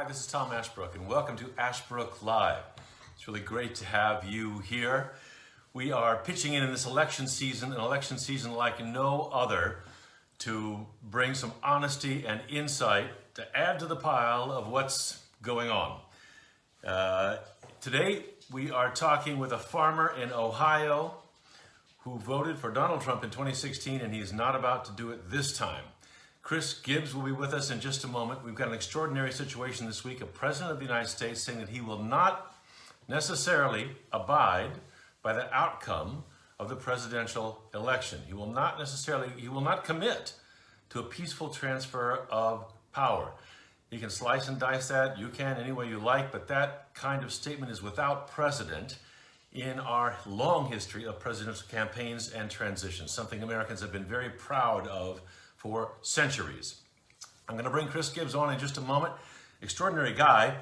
this is Tom Ashbrook, and welcome to Ashbrook Live. It's really great to have you here. We are pitching in this election season, an election season like no other, to bring some honesty and insight to add to the pile of what's going on. Today, we are talking with a farmer in Ohio who voted for Donald Trump in 2016, and he's not about to do it this time. Chris Gibbs will be with us in just a moment. We've got an extraordinary situation this week. A president of the United States saying that he will not necessarily abide by the outcome of the presidential election. He will not commit to a peaceful transfer of power. You can slice and dice that, you can any way you like, but that kind of statement is without precedent in our long history of presidential campaigns and transitions, something Americans have been very proud of for centuries. I'm going to bring Chris Gibbs on in just a moment. Extraordinary guy.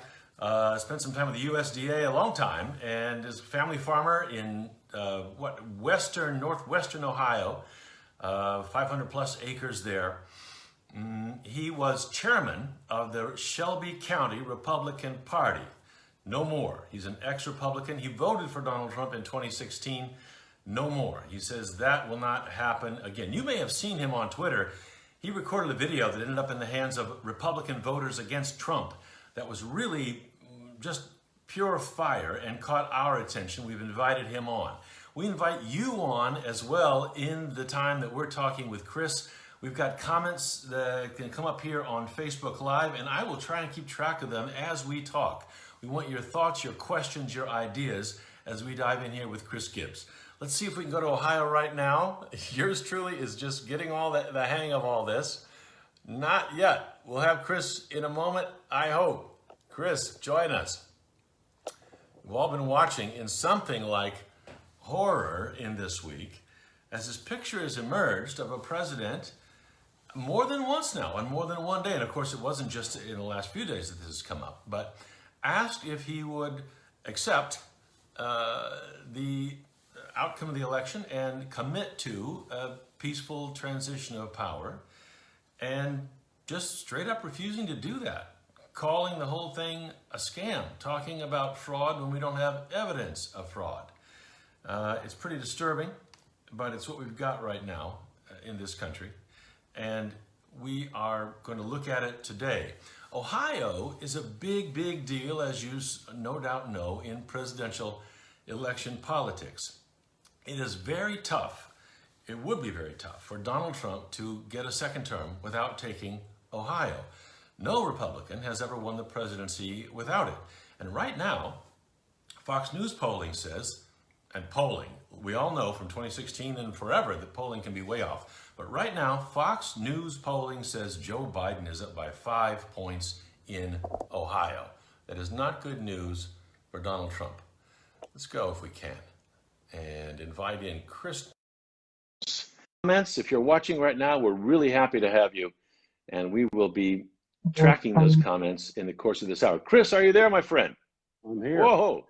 Spent some time with the USDA a long time, and is a family farmer in northwestern Ohio, 500 plus acres there. He was chairman of the Shelby County Republican Party. No more. He's an ex-Republican. He voted for Donald Trump in 2016. No more. He says that will not happen again. You may have seen him on Twitter. He recorded a video that ended up in the hands of Republican voters against Trump that was really just pure fire and caught our attention. We've invited him on. We invite you on as well in the time that we're talking with Chris. We've got comments that can come up here on Facebook Live, and I will try and keep track of them as we talk. We want your thoughts, your questions, your ideas as we dive in here with Chris Gibbs. Let's see if we can go to Ohio right now. Yours truly is just getting the hang of all this. Not yet. We'll have Chris in a moment, I hope. Chris, join us. We've all been watching in something like horror in this week as this picture has emerged of a president more than once now, on more than one day. And of course, it wasn't just in the last few days that this has come up, but asked if he would accept the outcome of the election and commit to a peaceful transition of power, and just straight up refusing to do that, calling the whole thing a scam, talking about fraud when we don't have evidence of fraud. It's pretty disturbing, but it's what we've got right now in this country, and we are going to look at it today. Ohio is a big, big deal, as you no doubt know, in presidential election politics. It is very tough, it would be very tough for Donald Trump to get a second term without taking Ohio. No Republican has ever won the presidency without it. And right now, Fox News polling says, and polling, we all know from 2016 and forever that polling can be way off. But right now, Fox News polling says Joe Biden is up by 5 points in Ohio. That is not good news for Donald Trump. Let's go if we can and invite in Chris. Comments, if you're watching right now, we're really happy to have you, and we will be tracking those comments in the course of this hour. Chris, are you there, my friend? I'm here. Whoa,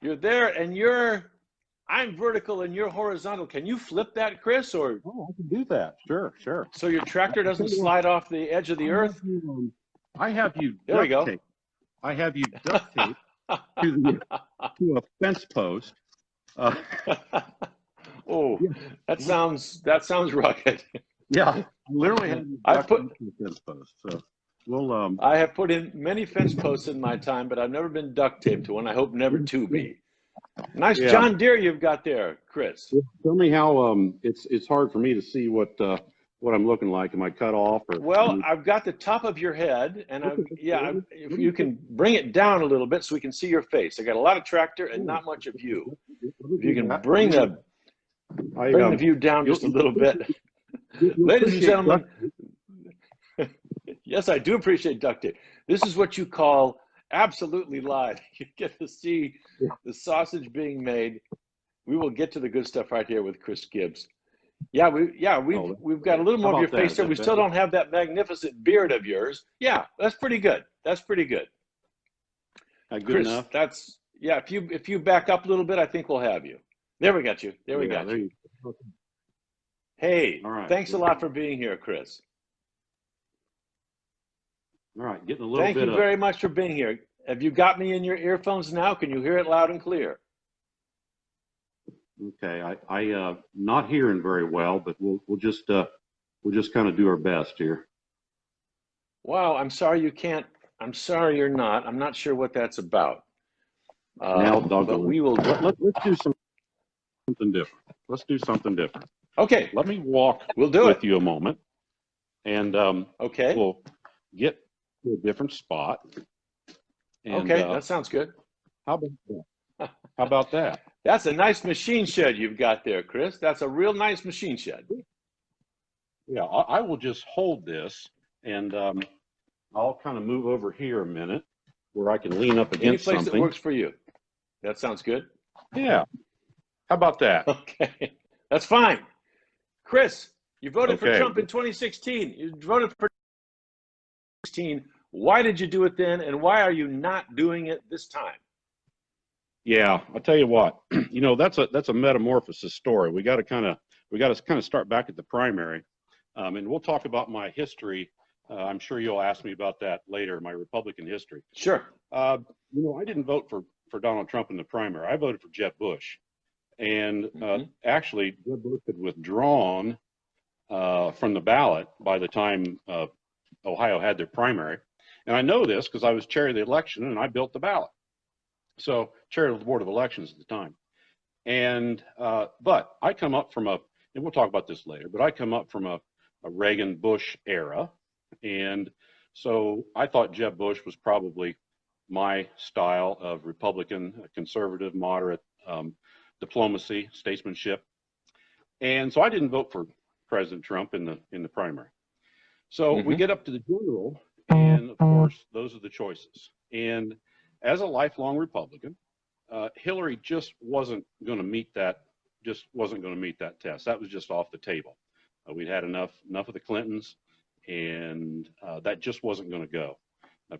you're there, and I'm vertical and you're horizontal. Can you flip that, Chris? Or I can do that. Sure. So your tractor doesn't slide off the edge of the earth? I have you there we go. Tape. I have you duct tape to a fence post. Oh, yeah. That sounds rugged. Yeah, literally have you duct tape to a fence post. So we'll. I have put in many fence posts in my time, but I've never been duct taped to one. I hope never to be. Nice John Deere you've got there, Chris. Tell me how it's hard for me to see what I'm looking like. Am I cut off? Or well, I've got the top of your head, and if you can bring it down a little bit so we can see your face. I got a lot of tractor and not much of you. If you can bring the view down just a little bit. Ladies and gentlemen, yes, I do appreciate duct tape. This is what you call absolutely live. You get to see the sausage being made. We will get to the good stuff right here with Chris Gibbs. We've got a little more of your face there. We still don't have that magnificent beard of yours. Yeah, that's pretty good. That's pretty good. Good Chris, enough. That's if you back up a little bit, I think we'll have you. There we got you. There we got you. Hey, thanks a lot for being here, Chris. All right, getting a little Thank bit you very much for being here. Have you got me in your earphones now? Can you hear it loud and clear? Okay, I not hearing very well, but we'll just kind of do our best here. Wow, I'm sorry you can't. I'm sorry you're not. I'm not sure what that's about. Now, but we will. Let's do something different. Let's do something different. Okay. Let me walk with you a moment, and okay. We'll get to a different spot. And, okay, that sounds good. How about that? How about that? That's a nice machine shed you've got there, Chris. That's a real nice machine shed. Yeah, I will just hold this, and I'll kind of move over here a minute where I can lean up against something. Any place that works for you. That sounds good. Yeah. How about that? Okay, that's fine. Chris, you voted for Trump in 2016. You voted for 2016. Why did you do it then, and why are you not doing it this time? Yeah, I'll tell you what. You know, that's a metamorphosis story. We got to kind of start back at the primary, and we'll talk about my history. I'm sure you'll ask me about that later, my Republican history. Sure. You know, I didn't vote for Donald Trump in the primary. I voted for Jeb Bush. And actually, Jeb Bush had withdrawn from the ballot by the time Ohio had their primary. And I know this because I was chair of the election and I built the ballot. So chair of the Board of Elections at the time. And but I come up from and we'll talk about this later, but I come up from a Reagan-Bush era. And so I thought Jeb Bush was probably my style of Republican, conservative, moderate diplomacy, statesmanship. And so I didn't vote for President Trump in the primary. So we get up to the general, and of course, those are the choices. And as a lifelong Republican, Hillary just wasn't going to meet that test. That was just off the table. We'd had enough of the Clintons, and that just wasn't going to go,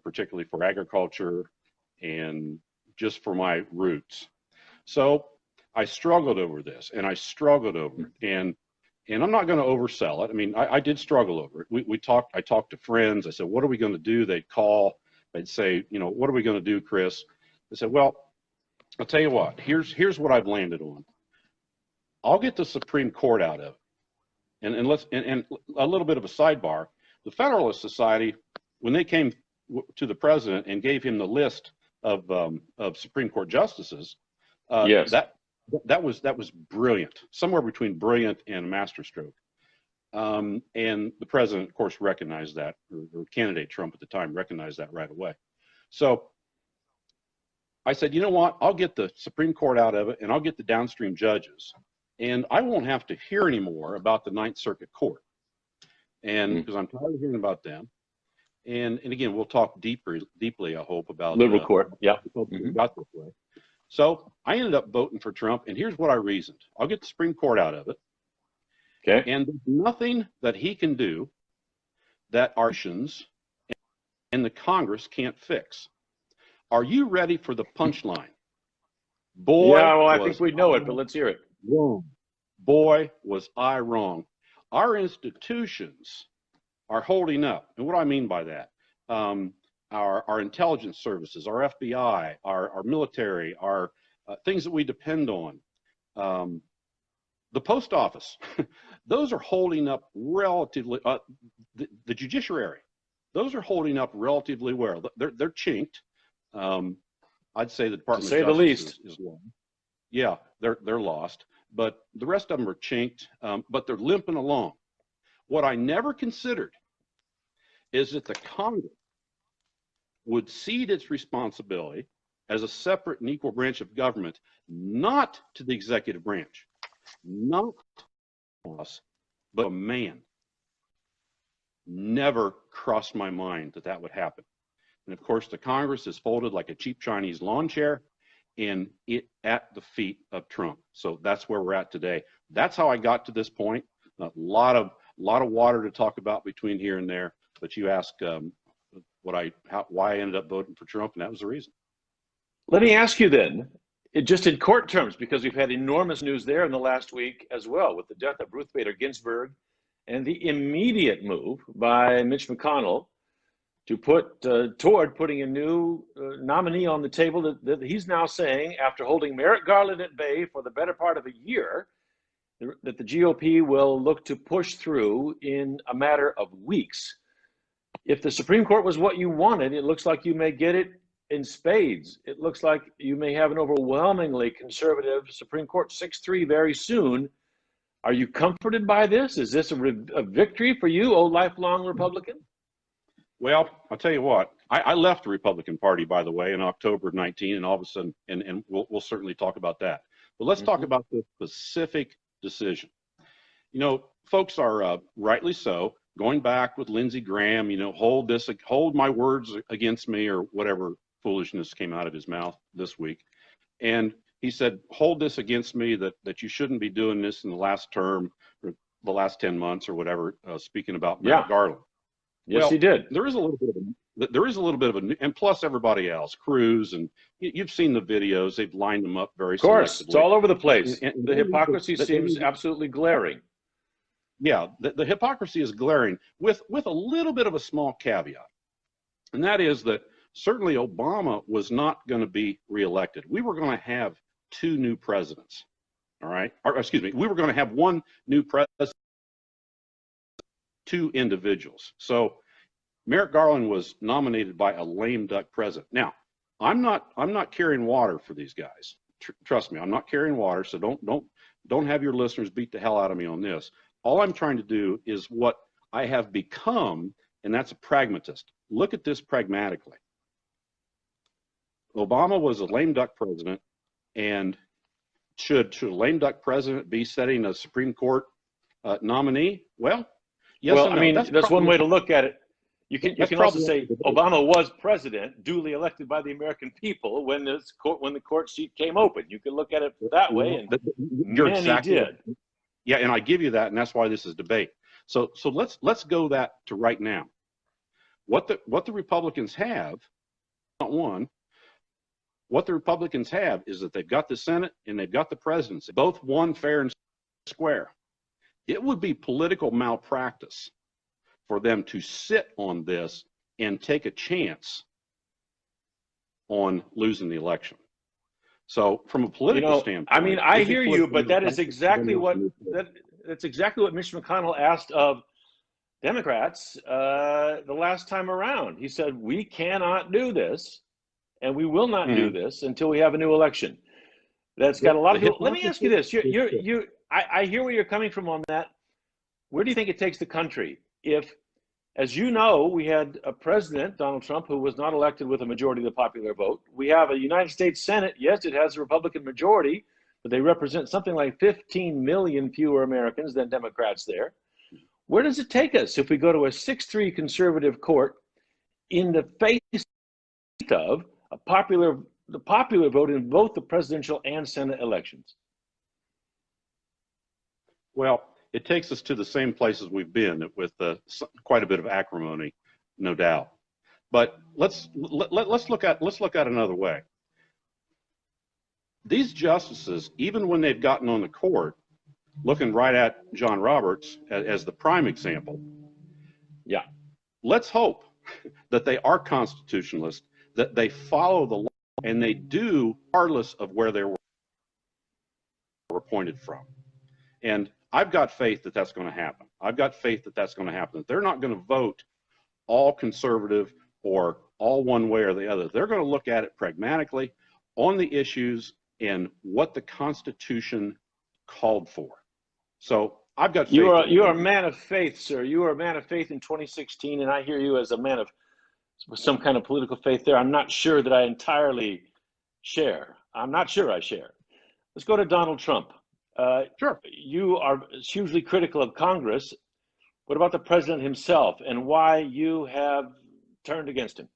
particularly for agriculture and just for my roots. So I struggled over this, and I struggled over it, and I'm not going to oversell it. I mean, I did struggle over it. I talked to friends. I said, what are we going to do? They'd call. They'd say, you know, what are we going to do, Chris? I said, well, I'll tell you what. Here's what I've landed on. I'll get the Supreme Court out of it. And a little bit of a sidebar. The Federalist Society, when they came to the president and gave him the list of Supreme Court justices, yes, that was brilliant, somewhere between brilliant and masterstroke. And the president, of course, recognized that, or candidate Trump at the time recognized that right away. So I said, you know what? I'll get the Supreme Court out of it, and I'll get the downstream judges, and I won't have to hear anymore about the Ninth Circuit Court, and because I'm tired of hearing about them. And again, we'll talk deeply, I hope, about liberal court. Yeah, got this way. So I ended up voting for Trump, and here's what I reasoned. I'll get the Supreme Court out of it. Okay. And there's nothing that he can do that our nations and the Congress can't fix. Are you ready for the punchline? Boy, yeah, well, I think we know it, but let's hear it. Wrong. Boy, was I wrong. Our institutions are holding up. And what do I mean by that? Our intelligence services, our FBI, our military, our things that we depend on. The post office, those are holding up relatively, the judiciary, those are holding up relatively well. They're chinked. I'd say the Department of Justice, to say the least, is lost. Yeah, they're lost. But the rest of them are chinked, but they're limping along. What I never considered is that the Congress would cede its responsibility as a separate and equal branch of government, not to the executive branch, not us, but a man. Never crossed my mind that that would happen. And of course, the Congress is folded like a cheap Chinese lawn chair, and it at the feet of Trump. So that's where we're at today. That's how I got to this point. A lot of water to talk about between here and there. But you ask why I ended up voting for Trump, and that was the reason. Let me ask you then, just in court terms, because we've had enormous news there in the last week as well, with the death of Ruth Bader Ginsburg and the immediate move by Mitch McConnell to put toward putting a new nominee on the table that he's now saying, after holding Merrick Garland at bay for the better part of a year, that the GOP will look to push through in a matter of weeks. If the Supreme Court was what you wanted, it looks like you may get it in spades. It looks like you may have an overwhelmingly conservative Supreme Court 6-3 very soon. Are you comforted by this? Is this a victory for you, old lifelong Republican? Well, I'll tell you what, I left the Republican Party, by the way, in October of 19, and all of a sudden, and we'll certainly talk about that. But let's talk about the specific decision. You know, folks are rightly so going back with Lindsey Graham, you know, hold my words against me, or whatever foolishness came out of his mouth this week. And he said, hold this against me, that you shouldn't be doing this in the last term, or the last 10 months or whatever, speaking about Merrick Garland. Yes, well, he did. There is a little bit of a, and plus everybody else, Cruz, and you've seen the videos. They've lined them up very. Of course, it's all over the place. And the hypocrisy seems absolutely glaring. Yeah, the hypocrisy is glaring, with a little bit of a small caveat, and that is that certainly Obama was not going to be reelected. We were going to have 2 new presidents. All right, or excuse me, we were going to have 1 new president. 2 individuals. So Merrick Garland was nominated by a lame duck president. Now, I'm not carrying water for these guys. Trust me, I'm not carrying water. So don't have your listeners beat the hell out of me on this. All I'm trying to do is what I have become, and that's a pragmatist. Look at this pragmatically. Obama was a lame duck president, and should a lame duck president be setting a Supreme Court nominee? Well, yes. Well, no. I mean, that's one way to look at it. You can also say Obama was president, duly elected by the American people when the court seat came open. You can look at it that way, and you're exactly did. Yeah, and I give you that, and that's why this is debate. So let's go that to right now. What the Republicans have, not one. What the Republicans have is that they've got the Senate and they've got the presidency, both won fair and square. It would be political malpractice for them to sit on this and take a chance on losing the election. So from a political standpoint, I mean, I hear you, but that's exactly what Mitch McConnell asked of Democrats the last time around. He said, we cannot do this, and we will not do this until we have a new election. That's got a lot of people. Let me ask you this. I hear where you're coming from on that. Where do you think it takes the country if, as you know, we had a president, Donald Trump, who was not elected with a majority of the popular vote? We have a United States Senate. Yes, it has a Republican majority, but they represent something like 15 million fewer Americans than Democrats there. Where does it take us if we go to a 6-3 conservative court in the face of the popular vote in both the presidential and Senate elections? Well, it takes us to the same places we've been with quite a bit of acrimony, no doubt. But let's look at another way. These justices, even when they've gotten on the court, looking right at John Roberts as the prime example. Yeah, let's hope that they are constitutionalists, that they follow the law, and they do regardless of where they were appointed from. And I've got faith that that's going to happen. I've got faith that that's going to happen. They're not going to vote all conservative or all one way or the other. They're going to look at it pragmatically on the issues and what the Constitution called for. So I've got faith. You are a man of faith, sir. You are a man of faith in 2016, and I hear you as a man of some kind of political faith there. I'm not sure that I entirely share. I'm not sure I share. Let's go to Donald Trump. Sure. You are hugely critical of Congress. What about the president himself and why you have turned against him?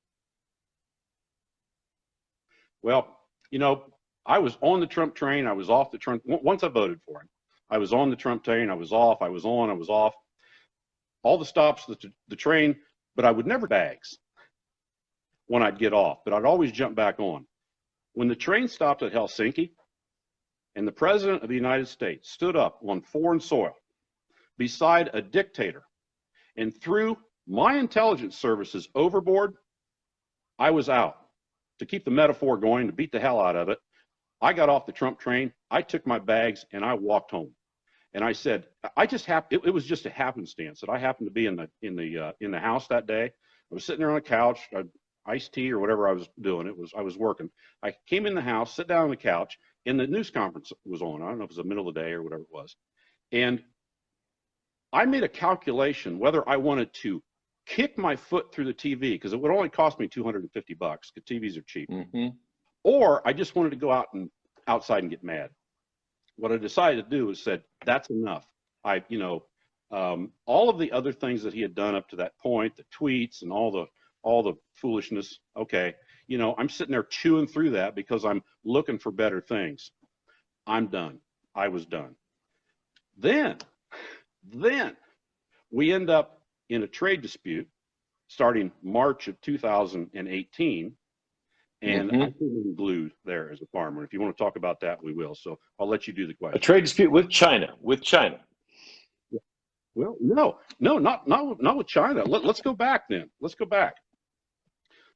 Well, you know, I was on the Trump train. I was off the Trump. Once I voted for him, I was on the Trump train. I was off. I was on. I was off. All the stops, the train, but I would never bags when I'd get off, but I'd always jump back on. When the train stopped at Helsinki, and the President of the United States stood up on foreign soil beside a dictator and threw my intelligence services overboard, I was out. To keep the metaphor going, to beat the hell out of it, I got off the Trump train, I took my bags, and I walked home. And I said, it was just a happenstance that I happened to be in the house that day. I was sitting there on the couch, iced tea or whatever I was doing. I was working. I came in the house, sit down on the couch, and the news conference was on. I don't know if it was the middle of the day or whatever it was. And I made a calculation whether I wanted to kick my foot through the TV, because it would only cost me $250 because TVs are cheap, or I just wanted to go outside and get mad. What I decided to do is said, that's enough. All of the other things that he had done up to that point, the tweets and all the foolishness. Okay, I'm sitting there chewing through that because I'm looking for better things. I'm done. I was done. Then we end up in a trade dispute starting March of 2018. And I couldn't glued there as a farmer. If you want to talk about that, we will. So I'll let you do the question. A trade dispute with China. With China. Well, no, not with China. Let's go back then. Let's go back.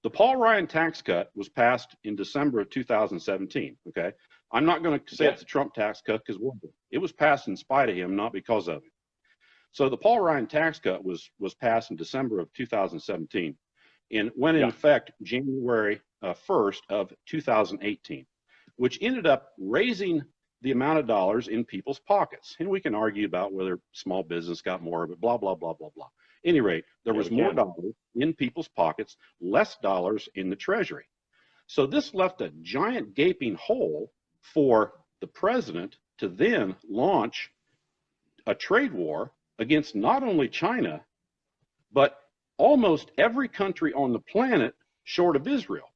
The Paul Ryan tax cut was passed in December of 2017. Okay, I'm not going to say it's a Trump tax cut because it was passed in spite of him, not because of it. So the Paul Ryan tax cut was passed in December of 2017, and went in effect January 1st of 2018, which ended up raising the amount of dollars in people's pockets. And we can argue about whether small business got more of it, blah, blah, blah, blah, blah. At any rate, there was more dollars in people's pockets, less dollars in the Treasury. So this left a giant gaping hole for the president to then launch a trade war against not only China, but almost every country on the planet short of Israel.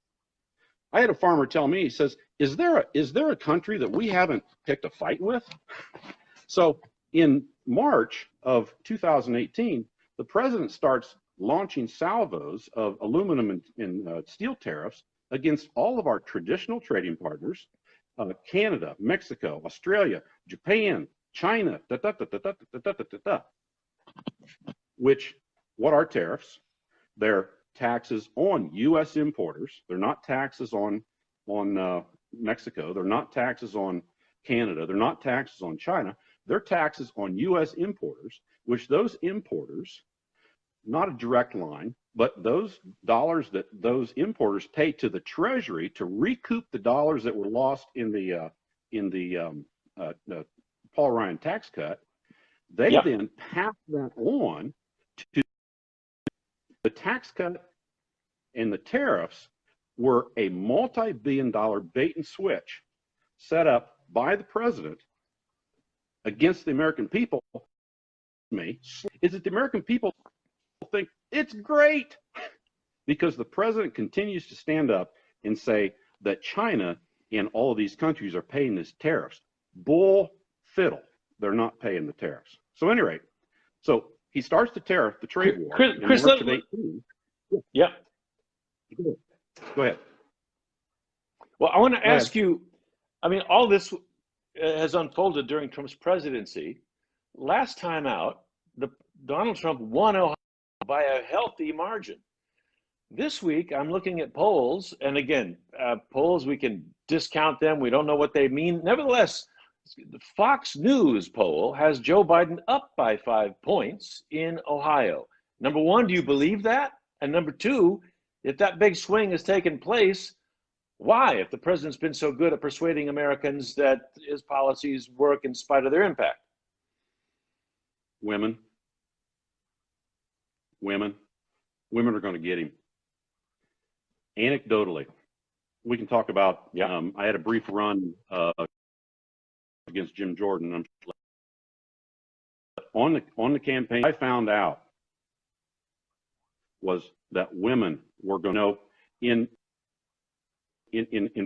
I had a farmer tell me, he says, is there a country that we haven't picked a fight with? So in March of 2018, the president starts launching salvos of aluminum and steel tariffs against all of our traditional trading partners, Canada, Mexico, Australia, Japan, China, which, what are tariffs? They're taxes on U.S. importers. They're not taxes on Mexico. They're not taxes on Canada. They're not taxes on China. They're taxes on U.S. importers, which those importers, not a direct line, but those dollars that those importers pay to the Treasury to recoup the dollars that were lost in the Paul Ryan tax cut, they then pass that on to the tax cut, and the tariffs were a multi-billion-dollar bait and switch set up by the president against the American people. Is that the American people think it's great because the president continues to stand up and say that China and all of these countries are paying these tariffs. Bull fiddle. They're not paying the tariffs. So at any rate, so he starts the trade war. Chris, yeah. Go ahead. Well, I want to ask you, I mean, all this has unfolded during Trump's presidency. Last time out, Donald Trump won Ohio by a healthy margin. This week, I'm looking at polls, and again, polls, we can discount them. We don't know what they mean. Nevertheless, the Fox News poll has Joe Biden up by 5 points in Ohio. Number one, do you believe that? And number two, if that big swing has taken place, why? If the president's been so good at persuading Americans that his policies work in spite of their impact. Women are going to get him. Anecdotally, we can talk about, I had a brief run against Jim Jordan. On the campaign, I found out was that women were going to, in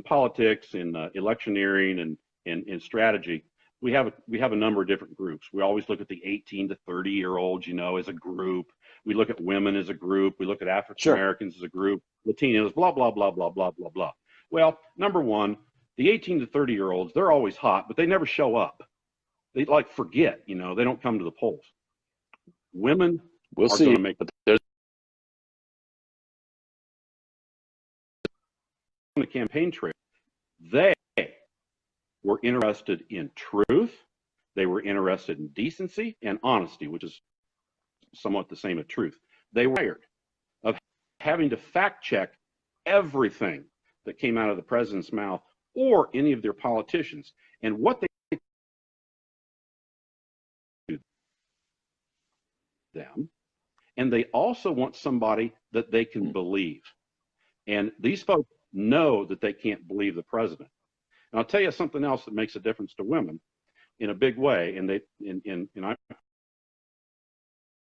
politics, in electioneering and in strategy, we have a number of different groups. We always look at the 18 to 30-year-olds, as a group. We look at women as a group. We look at African Americans as a group, Latinos, blah, blah, blah, blah, blah, blah, blah. Well, number one, the 18 to 30-year-olds, they're always hot, but they never show up. They forget, they don't come to the polls. Women are going to make the campaign trail, they were interested in truth. They were interested in decency and honesty, which is somewhat the same as truth. They were tired of having to fact check everything that came out of the president's mouth or any of their politicians. And what they do them, and they also want somebody that they can believe. And these folks know that they can't believe the president. And I'll tell you something else that makes a difference to women in a big way. And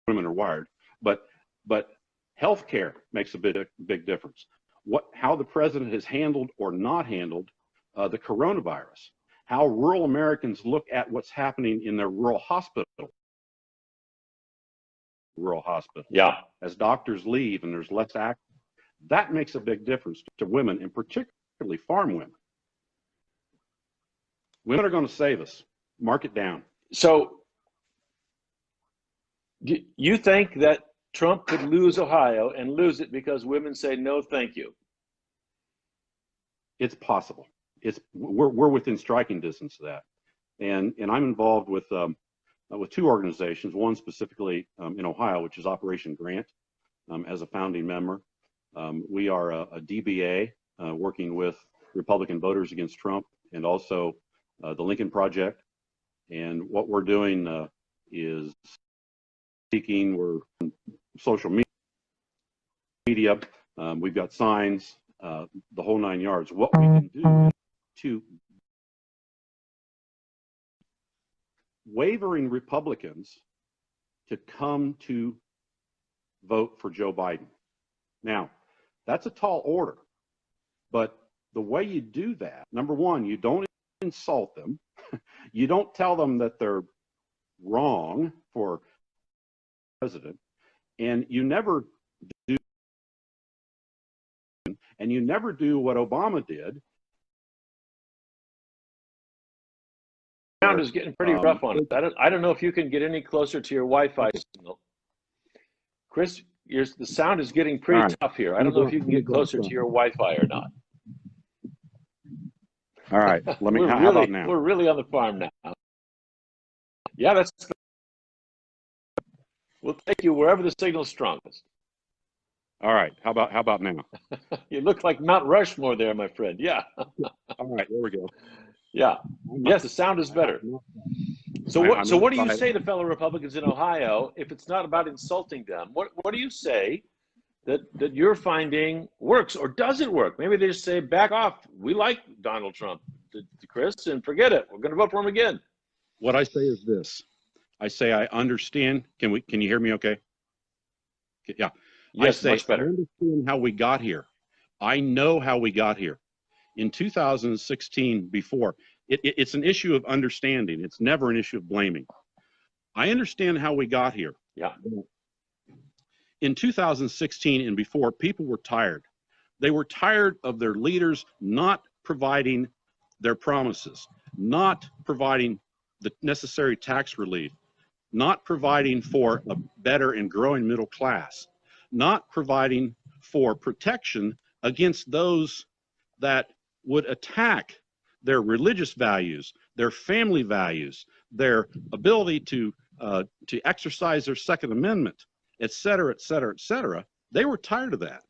women are wired, but healthcare makes a big difference. How the president has handled or not handled the coronavirus, how rural Americans look at what's happening in their rural hospital. Yeah. As doctors leave and there's less action, that makes a big difference to women, and particularly farm women. Women are going to save us. Mark it down. So, do you think that Trump could lose Ohio and lose it because women say no, thank you? It's possible. We're within striking distance of that, and I'm involved with two organizations. One specifically in Ohio, which is Operation Grant, as a founding member. We are a DBA working with Republican voters against Trump, and also the Lincoln Project. And what we're doing is seeking. We're on social media. We've got signs, the whole 9 yards. What we can do to wavering Republicans to come to vote for Joe Biden. Now, that's a tall order, but the way you do that, number one, you don't insult them. You don't tell them that they're wrong for president, and you never do what Obama did. Sound is getting pretty rough on it. I don't know if you can get any closer to your Wi-Fi signal. Chris, the sound is getting pretty tough here. I don't know if you can get closer to your Wi-Fi or not. All right, let me. How about now? We're really on the farm now. Yeah, that's. We'll take you wherever the signal's strongest. All right, how about now? You look like Mount Rushmore there, my friend. Yeah. All right, there we go. Yeah. Yes, the sound is better. So what do you say to fellow Republicans in Ohio if it's not about insulting them? What do you say that you're finding works, or does it work? Maybe they just say, back off. We like Donald Trump, Chris, and forget it. We're going to vote for him again. What I say is this. I say I understand. Can you hear me okay? Yeah. Yes, much better. I understand how we got here. I know how we got here. In 2016, before, it's an issue of understanding. It's never an issue of blaming. I understand how we got here. Yeah. In 2016 and before, people were tired. They were tired of their leaders not providing their promises, not providing the necessary tax relief, not providing for a better and growing middle class, not providing for protection against those that would attack their religious values, their family values, their ability to exercise their Second Amendment, et cetera, et cetera, et cetera. They were tired of that.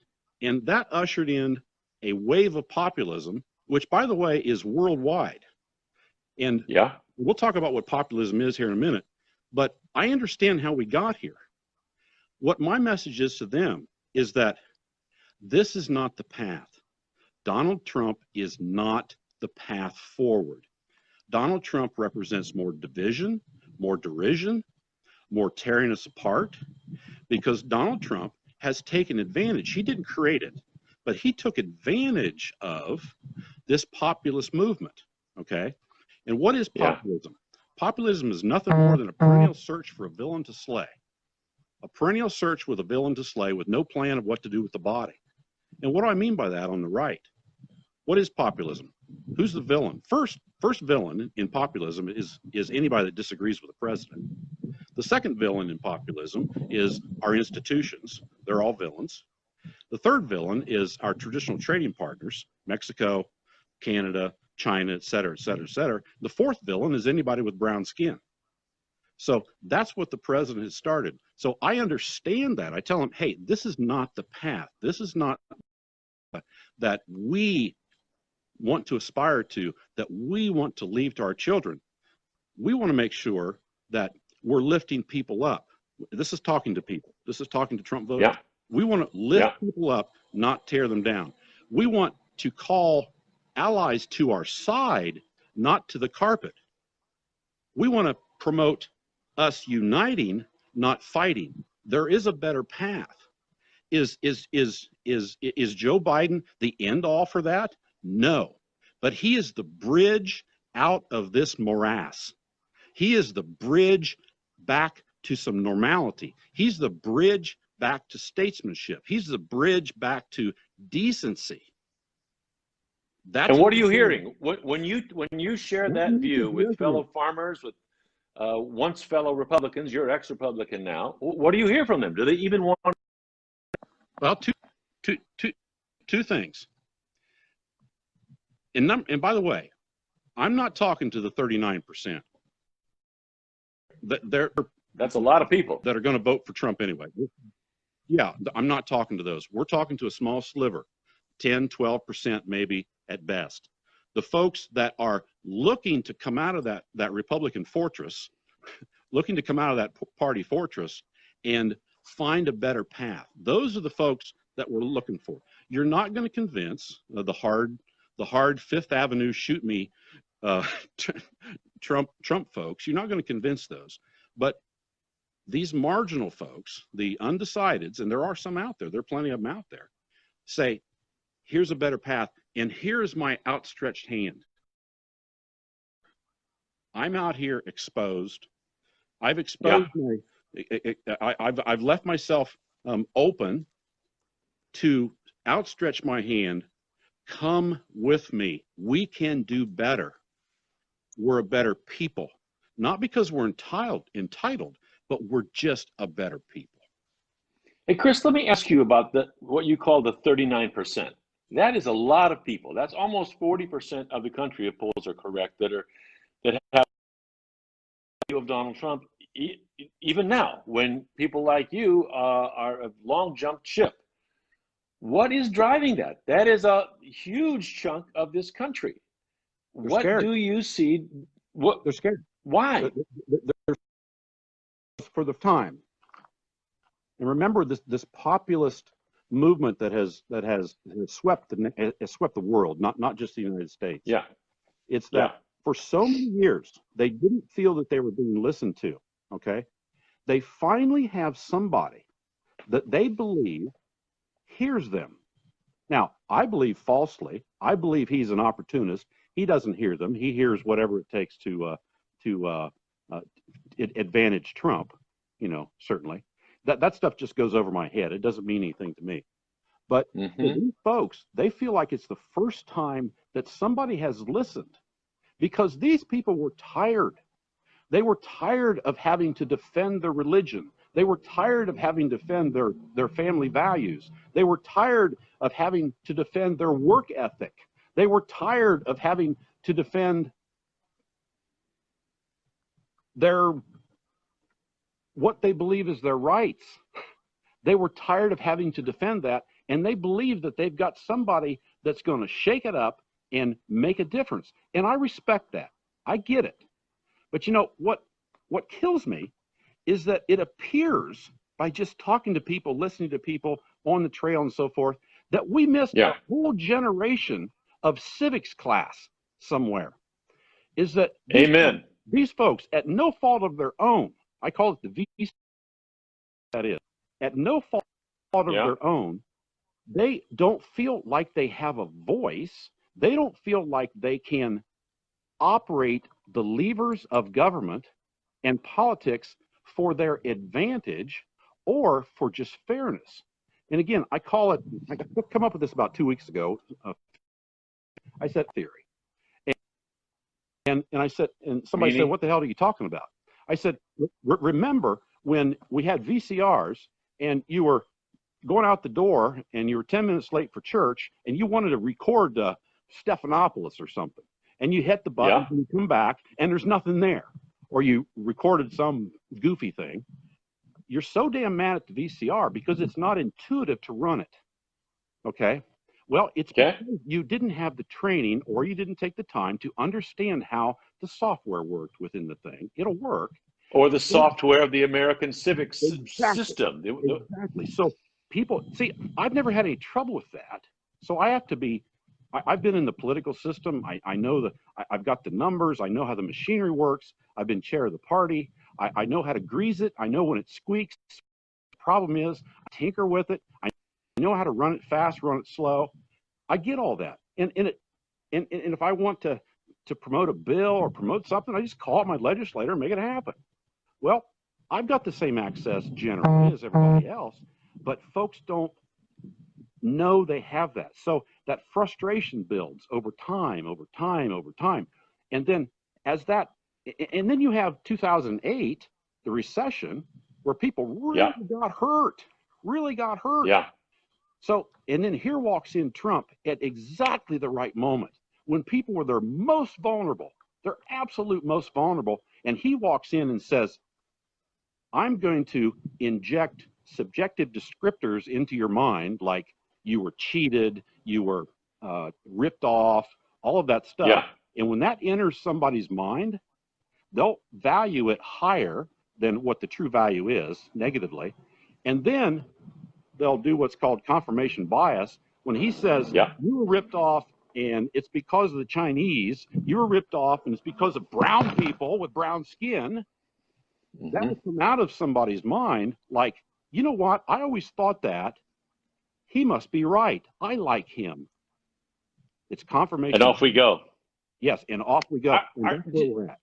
And that ushered in a wave of populism, which, by the way, is worldwide. And yeah, we'll talk about what populism is here in a minute, but I understand how we got here. What my message is to them is that this is not the path. Donald Trump is not the path forward. Donald Trump represents more division, more derision, more tearing us apart, because Donald Trump has taken advantage. He didn't create it, but he took advantage of this populist movement, okay? And what is populism? Yeah. Populism is nothing more than a perennial search for a villain to slay. A perennial search with a villain to slay with no plan of what to do with the body. And what do I mean by that on the right? What is populism? Who's the villain? First villain in populism is anybody that disagrees with the president. The second villain in populism is our institutions. They're all villains. The third villain is our traditional trading partners, Mexico, Canada, China, et cetera, et cetera, et cetera. The fourth villain is anybody with brown skin. So that's what the president has started. So I understand that. I tell him, hey, this is not the path. This is not that we want to aspire to, that we want to leave to our children. We want to make sure that we're lifting people up. This is talking to people. This is talking to Trump voters. Yeah. We want to lift people up, not tear them down. We want to call allies to our side, not to the carpet. We want to promote us uniting, not fighting. There is a better path. Is Joe Biden the end all for that? No, but he is the bridge out of this morass. He is the bridge back to some normality. He's the bridge back to statesmanship. He's the bridge back to decency. That's and what are you hearing when you share that view with fellow farmers, with once fellow Republicans? You're ex-Republican now. What do you hear from them? Do they even want? Well, two things. And by the way, I'm not talking to the 39%. That's a lot of people that are going to vote for Trump anyway. Yeah, I'm not talking to those. We're talking to a small sliver, 10, 12% maybe at best. The folks that are looking to come out of that Republican fortress, looking to come out of that party fortress and find a better path. Those are the folks that we're looking for. You're not going to convince the hard Fifth Avenue shoot me Trump folks. You're not going to convince those. But these marginal folks, the undecideds, and there are some out there, there are plenty of them out there, say, here's a better path, and here's my outstretched hand. I'm out here exposed. I've exposed I've left myself open to outstretch my hand. Come with me. We can do better. We're a better people. Not because we're entitled, but we're just a better people. Hey, Chris, let me ask you about what you call the 39%. That is a lot of people. That's almost 40% of the country, if polls are correct, that have a view of Donald Trump. Even now, when people like you are a long jumped ship. What is driving that? That is a huge chunk of this country. What do you see? What they're scared? Why? They're for the time. And remember this populist movement that has swept the world, not just the United States. Yeah. It's that for so many years they didn't feel that they were being listened to. Okay. They finally have somebody that they believe hears them. Now, I believe falsely. I believe he's an opportunist. He doesn't hear them. He hears whatever it takes to advantage Trump. You know, certainly that stuff just goes over my head. It doesn't mean anything to me. But these folks, they feel like it's the first time that somebody has listened, because these people were tired. They were tired of having to defend their religion. They were tired of having to defend their family values. They were tired of having to defend their work ethic. They were tired of having to defend what they believe is their rights. They were tired of having to defend that, and they believe that they've got somebody that's going to shake it up and make a difference. And I respect that. I get it. But you know what kills me is that it appears, by just talking to people, listening to people on the trail and so forth, that we missed a whole generation of civics class somewhere. Is that these folks, at no fault of their own, I call it the VC, that is, at no fault of their own, they don't feel like they have a voice. They don't feel like they can operate the levers of government and politics for their advantage or for just fairness. And again, I call it, I come up with this about 2 weeks ago. I said theory. And I said, and somebody said, what the hell are you talking about? I said, remember when we had VCRs and you were going out the door and you were 10 minutes late for church and you wanted to record Stephanopoulos or something, and you hit the button and you come back and there's nothing there, or you recorded some goofy thing, you're so damn mad at the VCR because it's not intuitive to run it. Okay? Well, it's because you didn't have the training or you didn't take the time to understand how the software worked within the thing. It'll work. Or the software of the American civic system. Exactly. So people, see, I've never had any trouble with that. So I have to be, I've been in the political system. I know that I've got the numbers. I know how the machinery works. I've been chair of the party. I know how to grease it. I know when it squeaks. The problem is I tinker with it. I know how to run it fast, run it slow. I get all that. And if I want to promote a bill or promote something, I just call up my legislator and make it happen. Well, I've got the same access generally as everybody else, but folks don't know they have that. So that frustration builds over time. And then and then you have 2008, the recession, where people really got hurt. Yeah. So, and then here walks in Trump at exactly the right moment when people were their most vulnerable, their absolute most vulnerable. And he walks in and says, I'm going to inject subjective descriptors into your mind, like you were cheated, you were ripped off, all of that stuff. Yeah. And when that enters somebody's mind, they'll value it higher than what the true value is, negatively. And then they'll do what's called confirmation bias. When he says, you were ripped off and it's because of the Chinese, you were ripped off and it's because of brown people with brown skin, that will come out of somebody's mind like, you know what, I always thought that. He must be right. I like him. It's confirmation. And off we go. Yes, and off we go.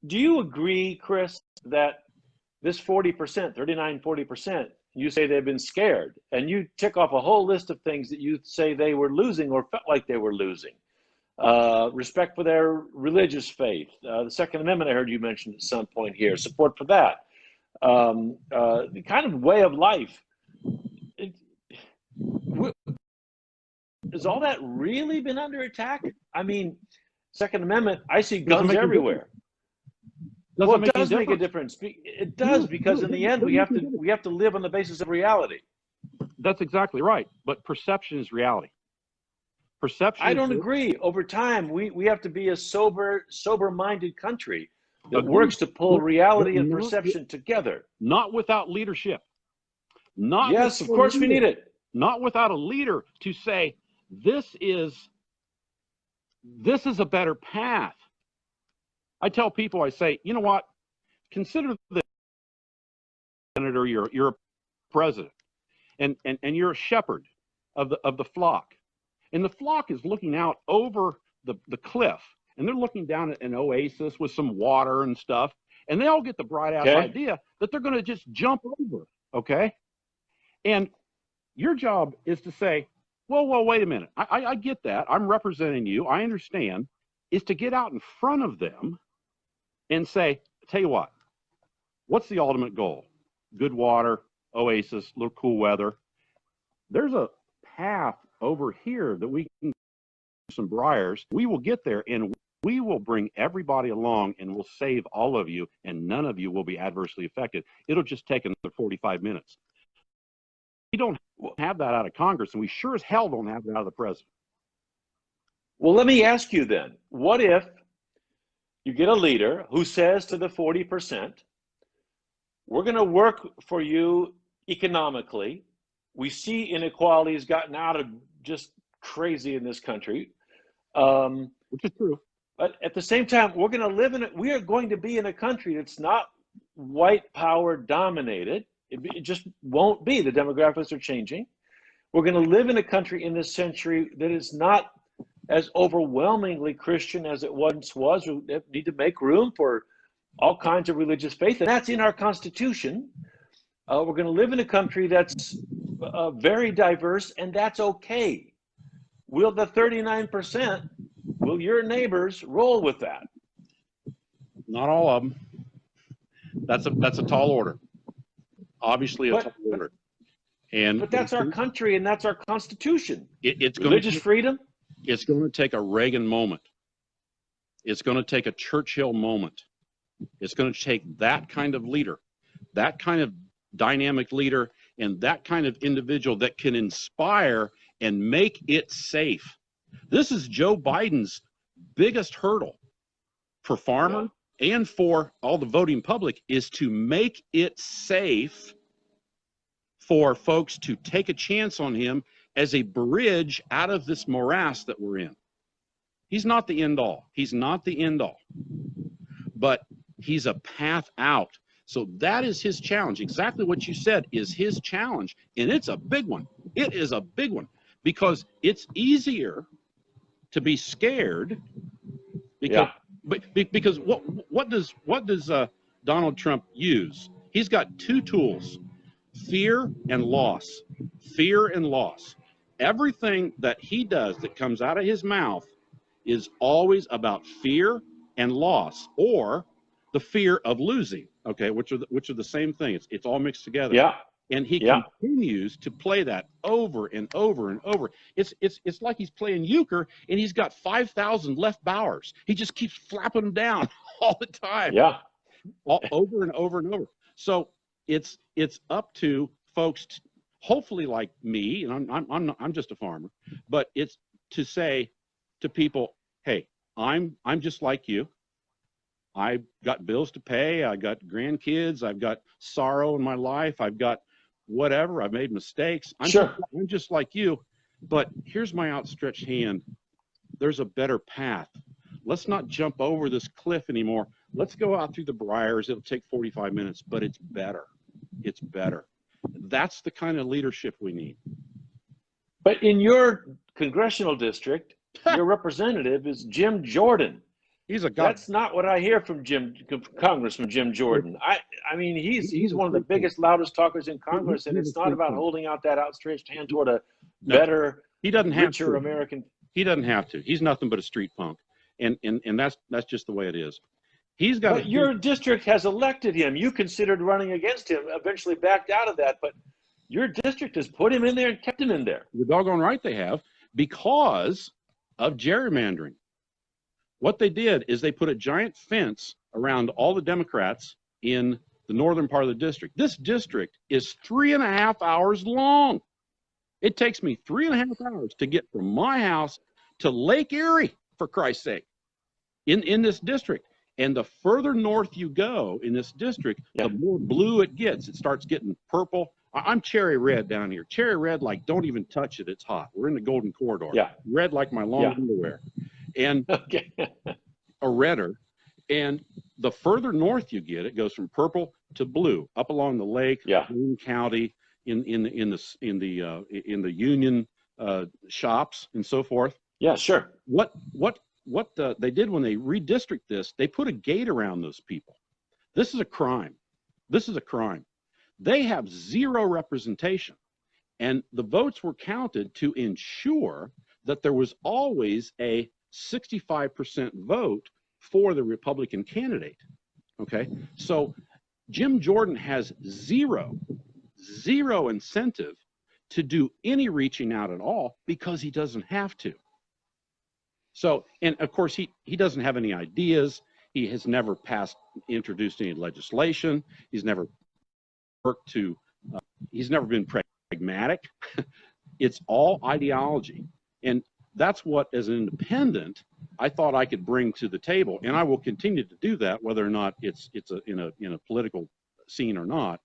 Do you agree, Chris, that this 40%, 39, 40%, you say they've been scared, and you tick off a whole list of things that you say they were losing or felt like they were losing. Respect for their religious faith. The Second Amendment, I heard you mention at some point here, support for that. The kind of way of life. Has all that really been under attack? I mean, Second Amendment, I see guns everywhere. Well, it does make a difference. It does, because in the end, we have to live on the basis of reality. That's exactly right. But perception is reality. Perception. I don't agree. Over time, we have to be a sober-minded country that works to pull reality and perception together. Not without leadership. Yes, of course we need it. Not without a leader to say, this is a better path. I tell people, I say, you know what? Consider this, Senator, you're a president, and you're a shepherd of the flock. And the flock is looking out over the cliff, and they're looking down at an oasis with some water and stuff, and they all get the bright-ass idea that they're going to just jump over, okay? And your job is to say, well, wait a minute. I get that. I'm representing you. I understand. Is to get out in front of them and say, tell you what, what's the ultimate goal? Good water, oasis, little cool weather. There's a path over here that we can some briars. We will get there and we will bring everybody along and we'll save all of you, and none of you will be adversely affected. It'll just take another 45 minutes. We don't have that out of Congress, and we sure as hell don't have that out of the president. Well, let me ask you then, what if you get a leader who says to the 40%, we're going to work for you economically. We see inequality has gotten out of just crazy in this country. Which is true. But at the same time, we are going to be in a country that's not white power dominated. It just won't be. The demographics are changing. We're going to live in a country in this century that is not as overwhelmingly Christian as it once was. We need to make room for all kinds of religious faith, and that's in our Constitution. We're going to live in a country that's very diverse, and that's okay. Will the 39%, will your neighbors roll with that? Not all of them. That's a tall order. Obviously a tall order. But that's our country and that's our Constitution. It's religious freedom. It's going to take a Reagan moment. It's going to take a Churchill moment. It's going to take that kind of leader, that kind of dynamic leader, and that kind of individual that can inspire and make it safe. This is Joe Biden's biggest hurdle for farmer and for all the voting public, is to make it safe for folks to take a chance on him as a bridge out of this morass that we're in. He's not the end all. He's not the end all. But he's a path out. So that is his challenge. Exactly what you said is his challenge. And it's a big one. It is a big one, because it's easier to be scared because, because what does Donald Trump use? He's got two tools: fear and loss. Fear and loss. Everything that he does that comes out of his mouth is always about fear and loss, or the fear of losing. Okay, which are the same thing. It's all mixed together. Yeah. And he continues to play that over and over and over. It's like he's playing euchre and he's got 5,000 left bowers. He just keeps flapping them down all the time. Yeah. Over and over and over. So it's up to folks, hopefully like me, and I'm just a farmer, but it's to say to people, hey, I'm just like you. I've got bills to pay. I got grandkids. I've got sorrow in my life. I've got whatever. I've made mistakes. I'm just like you. But here's my outstretched hand. There's a better path. Let's not jump over this cliff anymore. Let's go out through the briars. It'll take 45 minutes, but it's better. It's better. That's the kind of leadership we need. But in your congressional district, your representative is Jim Jordan. He's a guy. That's not what I hear from Congressman Jim Jordan. I mean, he's one of the biggest, loudest talkers in Congress, and it's not about holding out that outstretched hand toward a better, richer American. He doesn't have to. He's nothing but a street punk, and that's just the way it is. He's got. But your district has elected him. You considered running against him, eventually backed out of that, but your district has put him in there and kept him in there. You're doggone right they have, because of gerrymandering. What they did is they put a giant fence around all the Democrats in the northern part of the district. This district is 3.5 hours long. It takes me 3.5 hours to get from my house to Lake Erie, for Christ's sake, in this district. And the further north you go in this district, the more blue it gets. It starts getting purple. I'm cherry red down here. Cherry red, like, don't even touch it. It's hot. We're in the Golden Corridor. Yeah. Red like my long underwear. And a redder. And the further north you get, it goes from purple to blue up along the lake, Boone County, in the union shops and so forth. Yeah, sure. What they did when they redistrict this, they put a gate around those people. This is a crime. This is a crime. They have zero representation, and the votes were counted to ensure that there was always a 65% vote for the Republican candidate. Okay, so Jim Jordan has zero incentive to do any reaching out at all, because he doesn't have to. So, and of course, he doesn't have any ideas. He has never introduced any legislation. He's never worked to, he's never been pragmatic. It's all ideology. And that's what, as an independent, I thought I could bring to the table, and I will continue to do that, whether or not it's in a political scene or not,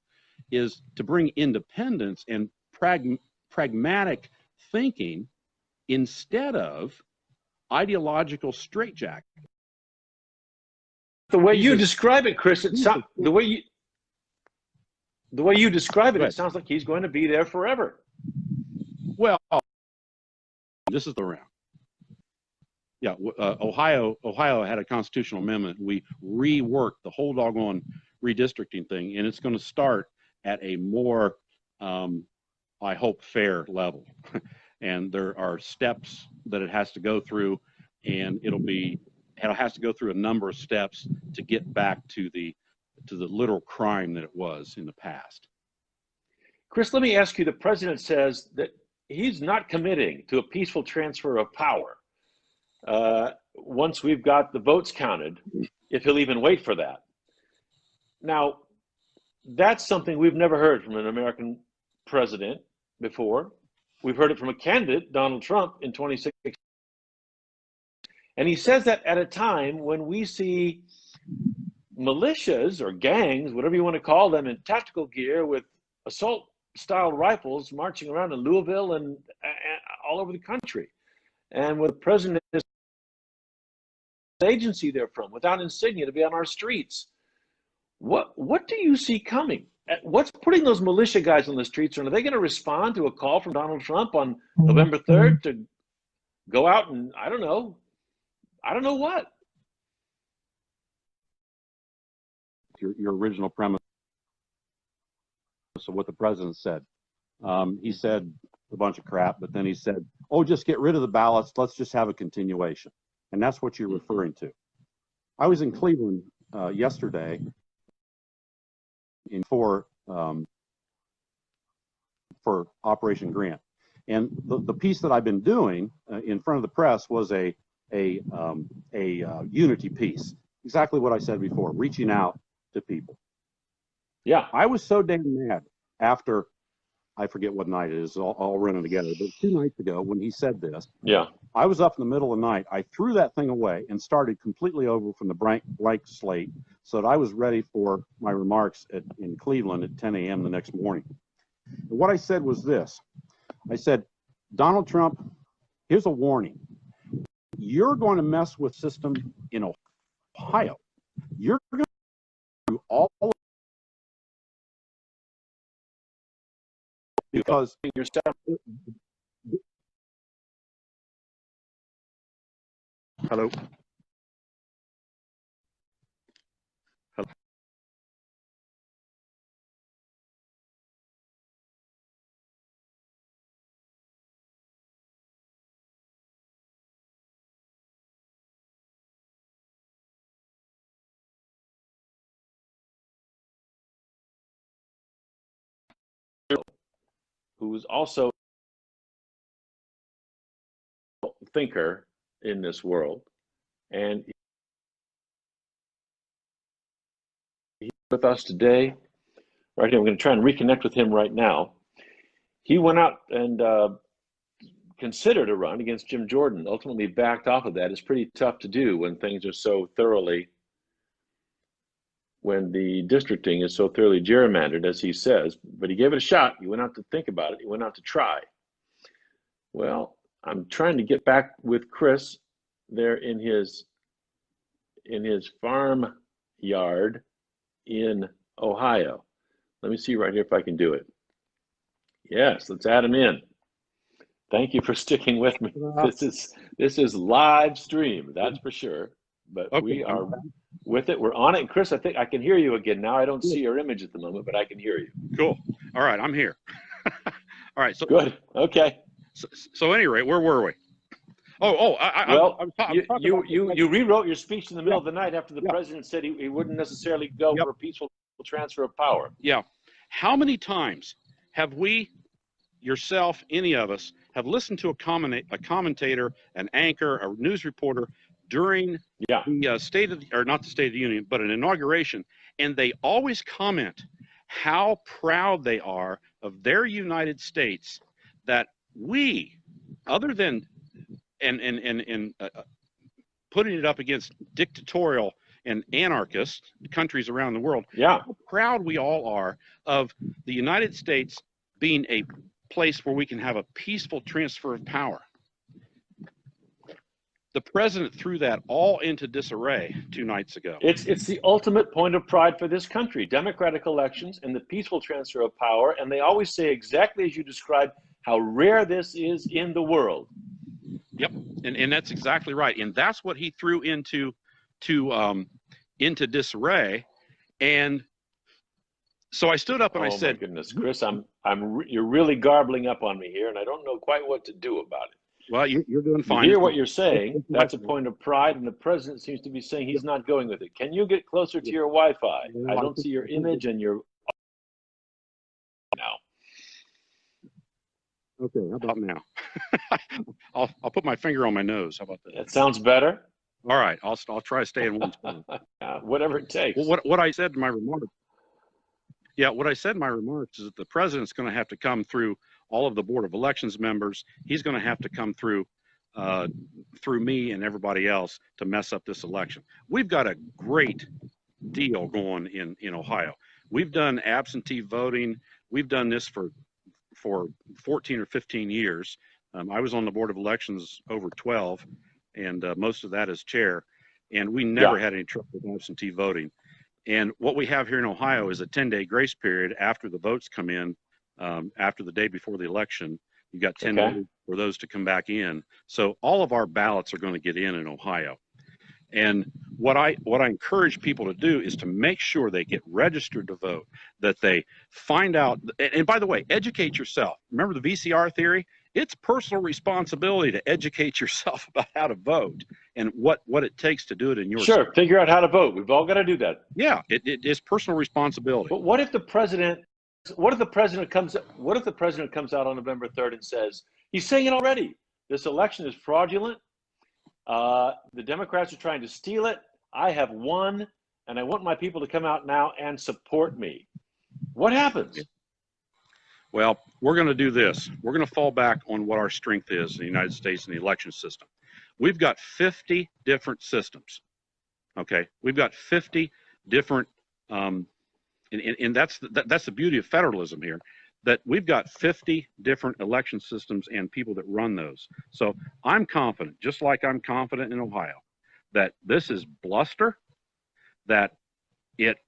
is to bring independence and pragmatic thinking instead of ideological straitjacket. The way you describe it, Chris, the way you describe it, it sounds like he's going to be there forever. Well, this is the round. Yeah, Ohio had a constitutional amendment. We reworked the whole doggone redistricting thing, and it's going to start at a more, I hope, fair level. And there are steps that it has to go through, and it has to go through a number of steps to get back to the literal crime that it was in the past. Chris, let me ask you, the president says that he's not committing to a peaceful transfer of power once we've got the votes counted, if he'll even wait for that. Now, that's something we've never heard from an American president before. We've heard it from a candidate, Donald Trump, in 2016. And he says that at a time when we see militias or gangs, whatever you want to call them, in tactical gear with assault-style rifles marching around in Louisville and all over the country. And with the president agency they're from, without insignia, to be on our streets. What do you see coming? What's putting those militia guys on the streets? And are they going to respond to a call from Donald Trump on November 3rd to go out and, I don't know what? Your original premise of what the president said. He said a bunch of crap, but then he said, oh, just get rid of the ballots. Let's just have a continuation. And that's what you're referring to. I was in Cleveland yesterday for Operation Grant. And the piece that I've been doing in front of the press was a unity piece. Exactly what I said before, reaching out to people. Yeah. I was so damn mad after, I forget what night it is, all running together, but 2 nights ago when he said this. Yeah. I was up in the middle of the night. I threw that thing away and started completely over from the blank slate so that I was ready for my remarks in Cleveland at 10 a.m. the next morning. And what I said was this. I said, Donald Trump, here's a warning. You're going to mess with system in Ohio. You're going to do all because you're hello. Hello. who's also a thinker in this world, and he's with us today. Right here, I'm going to try and reconnect with him right now. He went out and considered a run against Jim Jordan, ultimately backed off of that. It's pretty tough to do when things are so thoroughly, when the districting is so thoroughly gerrymandered, as he says. But he gave it a shot. He went out to think about it. He went out to try. Well, I'm trying to get back with Chris there in his farm yard in Ohio. Let me see right here if I can do it. Yes, let's add him in. Thank you for sticking with me. This is live stream, that's for sure. But okay, we are with it. We're on it. And Chris, I think I can hear you again now. I don't see your image at the moment, but I can hear you. Cool. All right, I'm here. All right. So good. Okay. So anyway, where were we? You rewrote your speech in the middle of the night after the president said he wouldn't necessarily go for a peaceful transfer of power. Yeah. How many times have we, yourself, any of us, have listened to a commentator, an anchor, a news reporter during the State of, or not the State of the Union, but an inauguration, and they always comment how proud they are of their United States, that we, other than putting it up against dictatorial and anarchist countries around the world, how proud we all are of the United States being a place where we can have a peaceful transfer of power. The president threw that all into disarray 2 nights ago. It's the ultimate point of pride for this country, democratic elections and the peaceful transfer of power. And they always say exactly as you described how rare this is in the world. Yep, and that's exactly right. And that's what he threw into disarray. And so I stood up and I said, "Oh my goodness, Chris, you're really garbling up on me here, and I don't know quite what to do about it." Well, you're doing fine. You hear what you're saying. That's a point of pride, and the president seems to be saying he's not going with it. Can you get closer to your Wi-Fi? I don't see your image and your now. Okay, how about now? I'll put my finger on my nose. How about that? That sounds better. All right, I'll try to stay in one spot. Whatever it takes. Well, what I said in my remarks. Yeah, what I said in my remarks is that the president's going to have to come through all of the Board of Elections members. He's going to have to come through me and everybody else to mess up this election. We've got a great deal going in Ohio. We've done absentee voting. We've done this for 14 or 15 years. I was on the Board of Elections over 12, and most of that as chair, and we never had any trouble with absentee voting. And what we have here in Ohio is a 10-day grace period after the votes come in, after the day before the election. You've got 10 days for those to come back in. So all of our ballots are going to get in Ohio. And what I encourage people to do is to make sure they get registered to vote, that they find out, and by the way, educate yourself. Remember the VCR theory? It's personal responsibility to educate yourself about how to vote and what it takes to do it in your state. Figure out how to vote. We've all got to do that. Yeah, it is personal responsibility. But what if the president comes out on November 3rd and says, he's saying it already, this election is fraudulent, the Democrats are trying to steal it, I have won, and I want my people to come out now and support me. What happens? Well, we're going to do this. We're going to fall back on what our strength is in the United States in the election system. We've got 50 different systems. Okay, we've got 50 different, and that's the beauty of federalism here, that we've got 50 different election systems and people that run those. So I'm confident, just like I'm confident in Ohio, that this is bluster, that it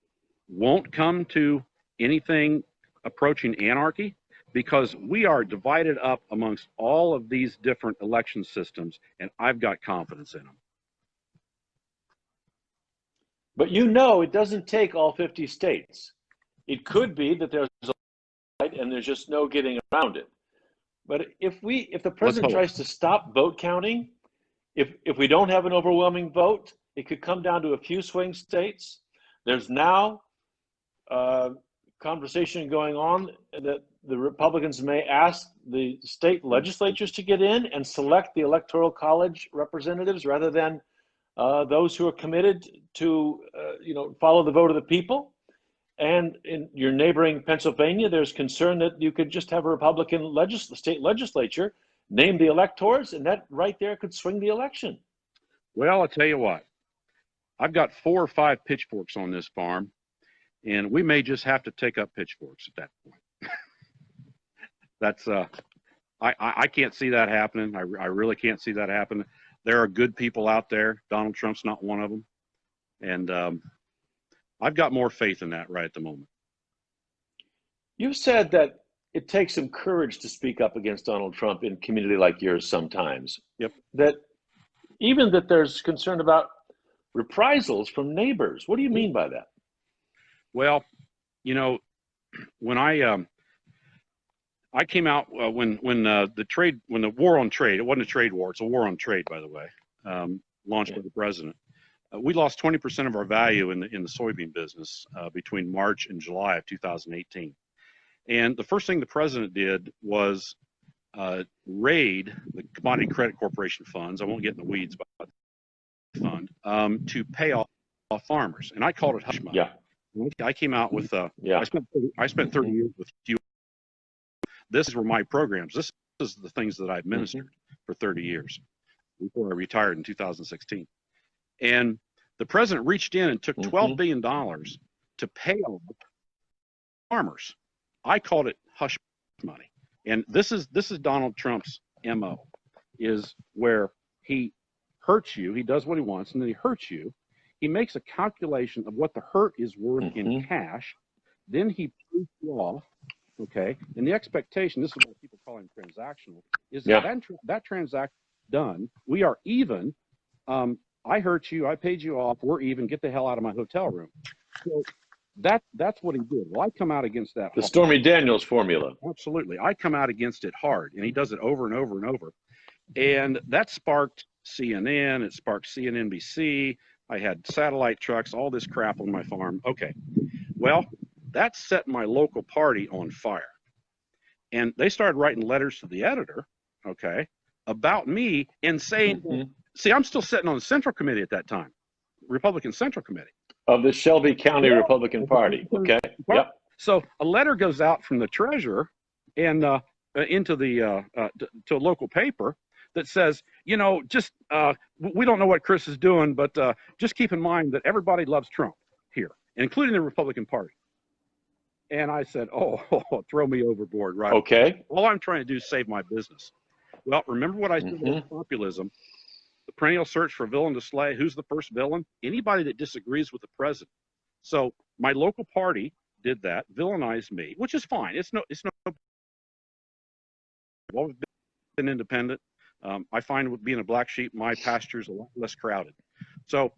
won't come to anything approaching anarchy, because we are divided up amongst all of these different election systems, and I've got confidence in them. But you know, it doesn't take all 50 states. It could be that there's a fight and there's just no getting around it. But if the president tries to stop vote counting, if we don't have an overwhelming vote, it could come down to a few swing states. There's now conversation going on that the Republicans may ask the state legislatures to get in and select the Electoral College representatives rather than those who are committed to follow the vote of the people. And in your neighboring Pennsylvania, there's concern that you could just have a Republican state legislature name the electors, and that right there could swing the election. Well, I'll tell you what, I've got 4 or 5 pitchforks on this farm, and we may just have to take up pitchforks at that point. That's I can't see that happening. I really can't see that happening. There are good people out there. Donald Trump's not one of them, and I've got more faith in that right at the moment. You've said that it takes some courage to speak up against Donald Trump in a community like yours sometimes. Yep. That even that there's concern about reprisals from neighbors. What do you mean by that? Well, when I came out when the war on trade, it wasn't a trade war, it's a war on trade, by the way, launched by the president. We lost 20% of our value in the soybean business between March and July of 2018. And the first thing the president did was raid the Commodity Credit Corporation funds. I won't get in the weeds about the fund, to pay off farmers. And I called it hush money. Yeah. I came out with I spent 30 years with you. This were my programs. This is the things that I administered for 30 years before I retired in 2016. And the president reached in and took $12 billion to pay off farmers. I called it hush money. And this is Donald Trump's MO, is where he hurts you, he does what he wants, and then he hurts you. He makes a calculation of what the hurt is worth in cash. Then he pays you off, okay? And the expectation, this is what people call him transactional, is that transaction done. We are even. I hurt you, I paid you off, we're even, get the hell out of my hotel room. So that's what he did. Well, I come out against that. The Stormy Daniels formula. Absolutely. I come out against it hard, and he does it over and over and over. And that sparked CNN, it sparked CNNBC. I had satellite trucks, all this crap on my farm. Okay. Well, that set my local party on fire. and they started writing letters to the editor, okay, about me and saying, see, I'm still sitting on the Central Committee at that time, Republican Central Committee. Of the Shelby County Republican Party, okay? Yep. So a letter goes out from the treasurer and into the to a local paper that says, you know, just we don't know what Chris is doing, but just keep in mind that everybody loves Trump here, including the Republican Party. And I said, oh, throw me overboard, right? Okay. All I'm trying to do is save my business. Well, remember what I said about populism, the perennial search for a villain to slay. Who's the first villain? Anybody that disagrees with the president. So my local party did that, villainized me, which is fine. It's no. I've always been independent. I find with being a black sheep, my pasture's a lot less crowded. So,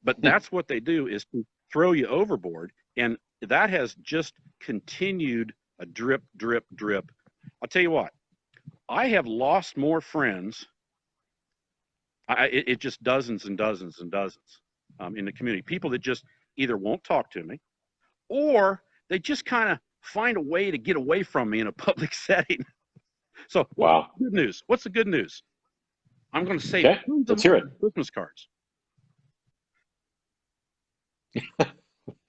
but that's what they do, is to throw you overboard, and that has just continued a drip, drip, drip. I'll tell you what, I have lost more friends. It just dozens and dozens and dozens in the community. People that just either won't talk to me, or they just kind of find a way to get away from me in a public setting. So, wow. Good news. What's the good news? I'm going to save let's hear it. Christmas cards.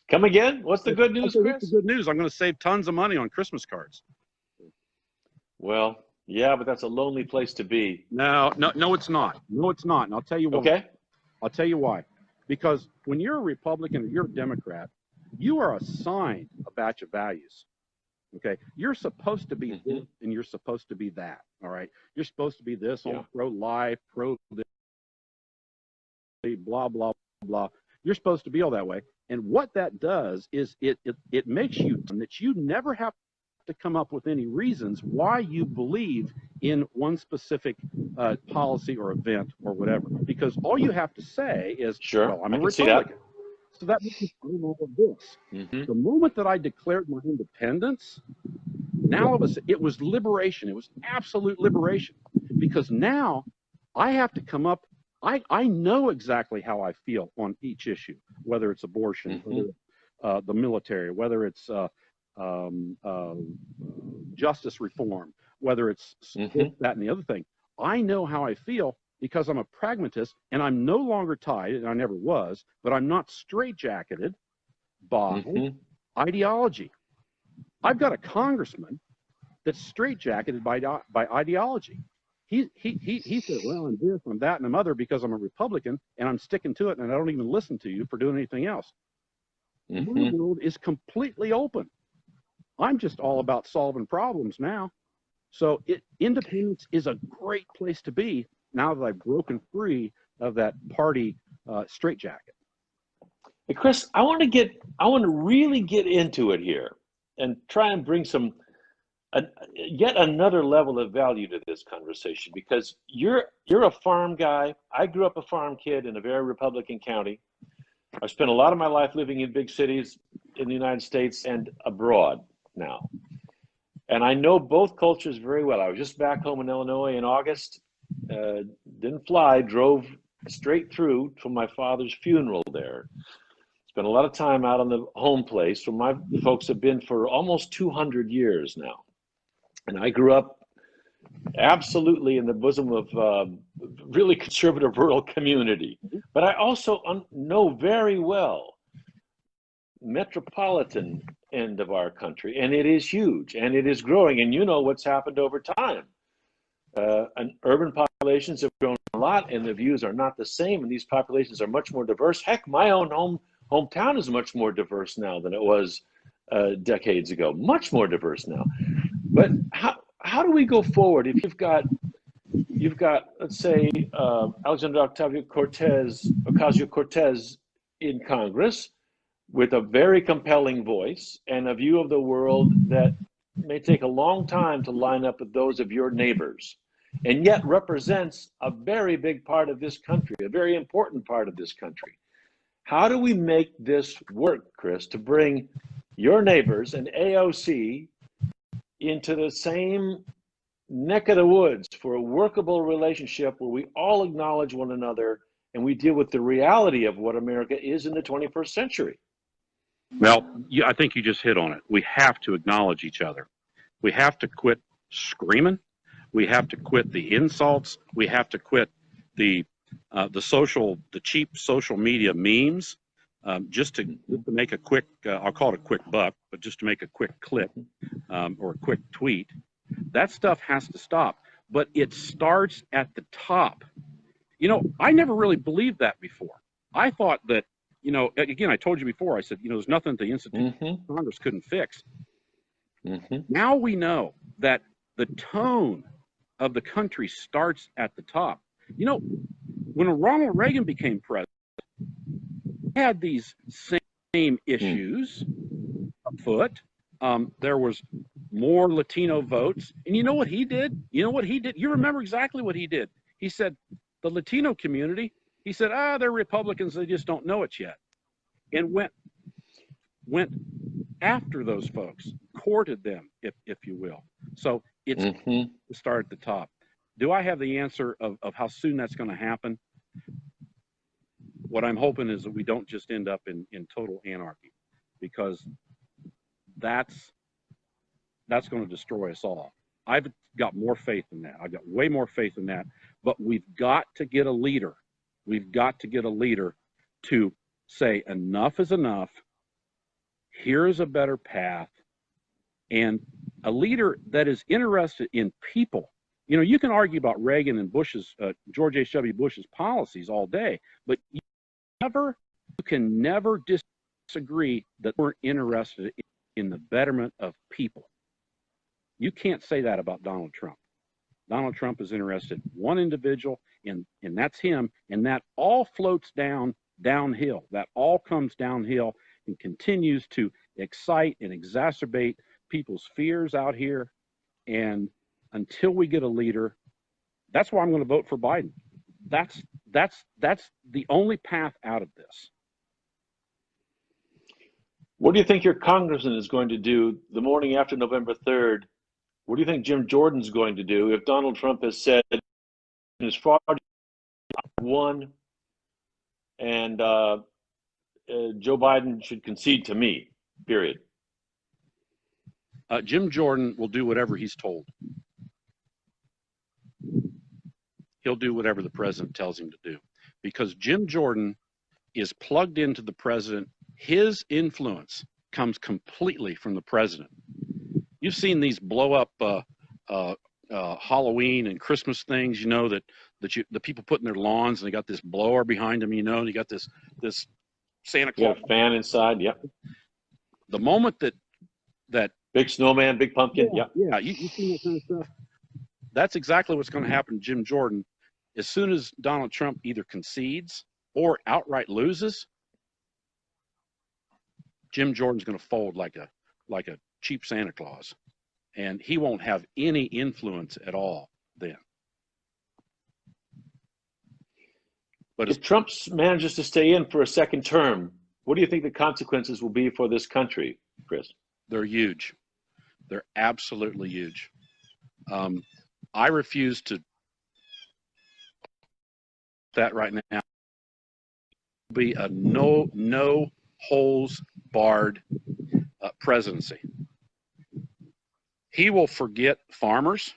Come again? What's the good news, Chris? What's the good news? I'm going to save tons of money on Christmas cards. Well, yeah, but that's a lonely place to be. No, it's not. No, it's not. And I'll tell you why. Okay. I'll tell you why. Because when you're a Republican or you're a Democrat, you are assigned a batch of values. Okay, you're supposed to be this and you're supposed to be that. All right, you're supposed to be this on pro-life, pro-this, blah blah blah. You're supposed to be all that way. And what that does is it makes you that you never have to come up with any reasons why you believe in one specific policy or event or whatever. Because all you have to say is, well, I'm a Republican. So that makes me own all of this. The moment that I declared my independence, now it was liberation. It was absolute liberation, because now I have to come up. I know exactly how I feel on each issue, whether it's abortion, whether the military, whether it's justice reform, whether it's that and the other thing. I know how I feel, because I'm a pragmatist, and I'm no longer tied, and I never was, but I'm not straitjacketed by ideology. I've got a congressman that's straitjacketed by ideology. He said, well, I'm this, I'm that, and I'm other because I'm a Republican, and I'm sticking to it, and I don't even listen to you for doing anything else. My world is completely open. I'm just all about solving problems now. So independence is a great place to be, now that I've broken free of that party straitjacket. Hey, Chris, I want to really get into it here and try and bring yet another level of value to this conversation, because you're a farm guy. I grew up a farm kid in a very Republican county. I spent a lot of my life living in big cities in the United States and abroad now. And I know both cultures very well. I was just back home in Illinois in August. Didn't fly, drove straight through to my father's funeral there. Spent a lot of time out on the home place where my folks have been for almost 200 years now. And I grew up absolutely in the bosom of really conservative rural community. But I also know very well metropolitan end of our country, and it is huge and it is growing. And you know what's happened over time. And urban populations have grown a lot, and the views are not the same, and these populations are much more diverse. Heck, my own hometown is much more diverse now than it was decades ago. Much more diverse now. But how do we go forward if you've got let's say Alexandria Ocasio-Cortez in Congress with a very compelling voice and a view of the world that may take a long time to line up with those of your neighbors, and yet represents a very big part of this country, a very important part of this country. How do we make this work, Chris, to bring your neighbors and AOC into the same neck of the woods for a workable relationship where we all acknowledge one another and we deal with the reality of what America is in the 21st century? Well, I think you just hit on it. We have to acknowledge each other. We have to quit screaming. We have to quit the insults. We have to quit the cheap social media memes. Just to make a quick, I'll call it a quick buck, but just to make a quick clip or a quick tweet, that stuff has to stop. But it starts at the top. You know, I never really believed that before. I thought that, you know, again, I told you before, I said, you know, there's nothing the Institute of Congress couldn't fix. Now we know that the tone of the country starts at the top. You know, when Ronald Reagan became president, he had these same issues afoot. There was more Latino votes. And you know what he did? You know what he did? You remember exactly what he did. He said, the Latino community, he said, they're Republicans, they just don't know it yet. And went after those folks, courted them, if you will. So it's to start at the top. Do I have the answer of how soon that's going to happen? What I'm hoping is that we don't just end up in total anarchy, because that's going to destroy us all. I've got more faith in that. I've got way more faith in that. But we've got to get a leader. We've got to get a leader to say enough is enough. Here is a better path. And a leader that is interested in people. You know, you can argue about Reagan and Bush's, George H.W. Bush's policies all day, but you can never disagree that we're interested in the betterment of people. You can't say that about Donald Trump. Donald Trump is interested in one individual, and that's him, and that all floats downhill. That all comes downhill and continues to excite and exacerbate people's fears out here. And until we get a leader, that's why I'm going to vote for Biden. That's the only path out of this. What do you think your congressman is going to do the morning after November 3rd? What do you think Jim Jordan's going to do if Donald Trump has said, as far as won, and Joe Biden should concede to me, period? Jim Jordan will do whatever he's told. He'll do whatever the president tells him to do, because Jim Jordan is plugged into the president. His influence comes completely from the president. You've seen these blow up Halloween and Christmas things, you know, that the people put in their lawns, and they got this blower behind them, you know, and you got this Santa Claus fan inside. Yep. The moment that big snowman, big pumpkin. Yeah, you see that kind of stuff. That's exactly what's going to happen to Jim Jordan. As soon as Donald Trump either concedes or outright loses, Jim Jordan's going to fold like a cheap Santa Claus, and he won't have any influence at all then. But if Trump manages to stay in for a second term, what do you think the consequences will be for this country, Chris? They're huge. They're absolutely huge. I refuse to that right now. Be a no holes barred presidency. He will forget farmers.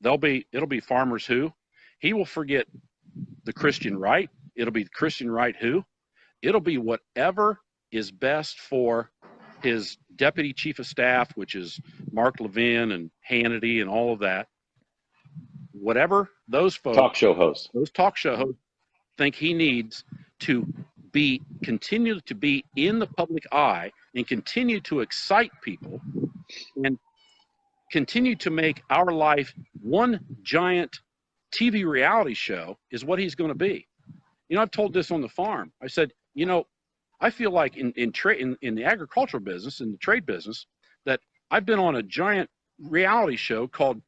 It'll be farmers who. He will forget the Christian right. It'll be the Christian right who. It'll be whatever is best for his deputy chief of staff, which is Mark Levin and Hannity and all of that. Whatever those folks, those talk show hosts think he needs to continue to be in the public eye and continue to excite people and continue to make our life one giant TV reality show is what he's going to be. You know, I've told this on the farm. I said, you know, I feel like in the agricultural business, in the trade business, that I've been on a giant reality show called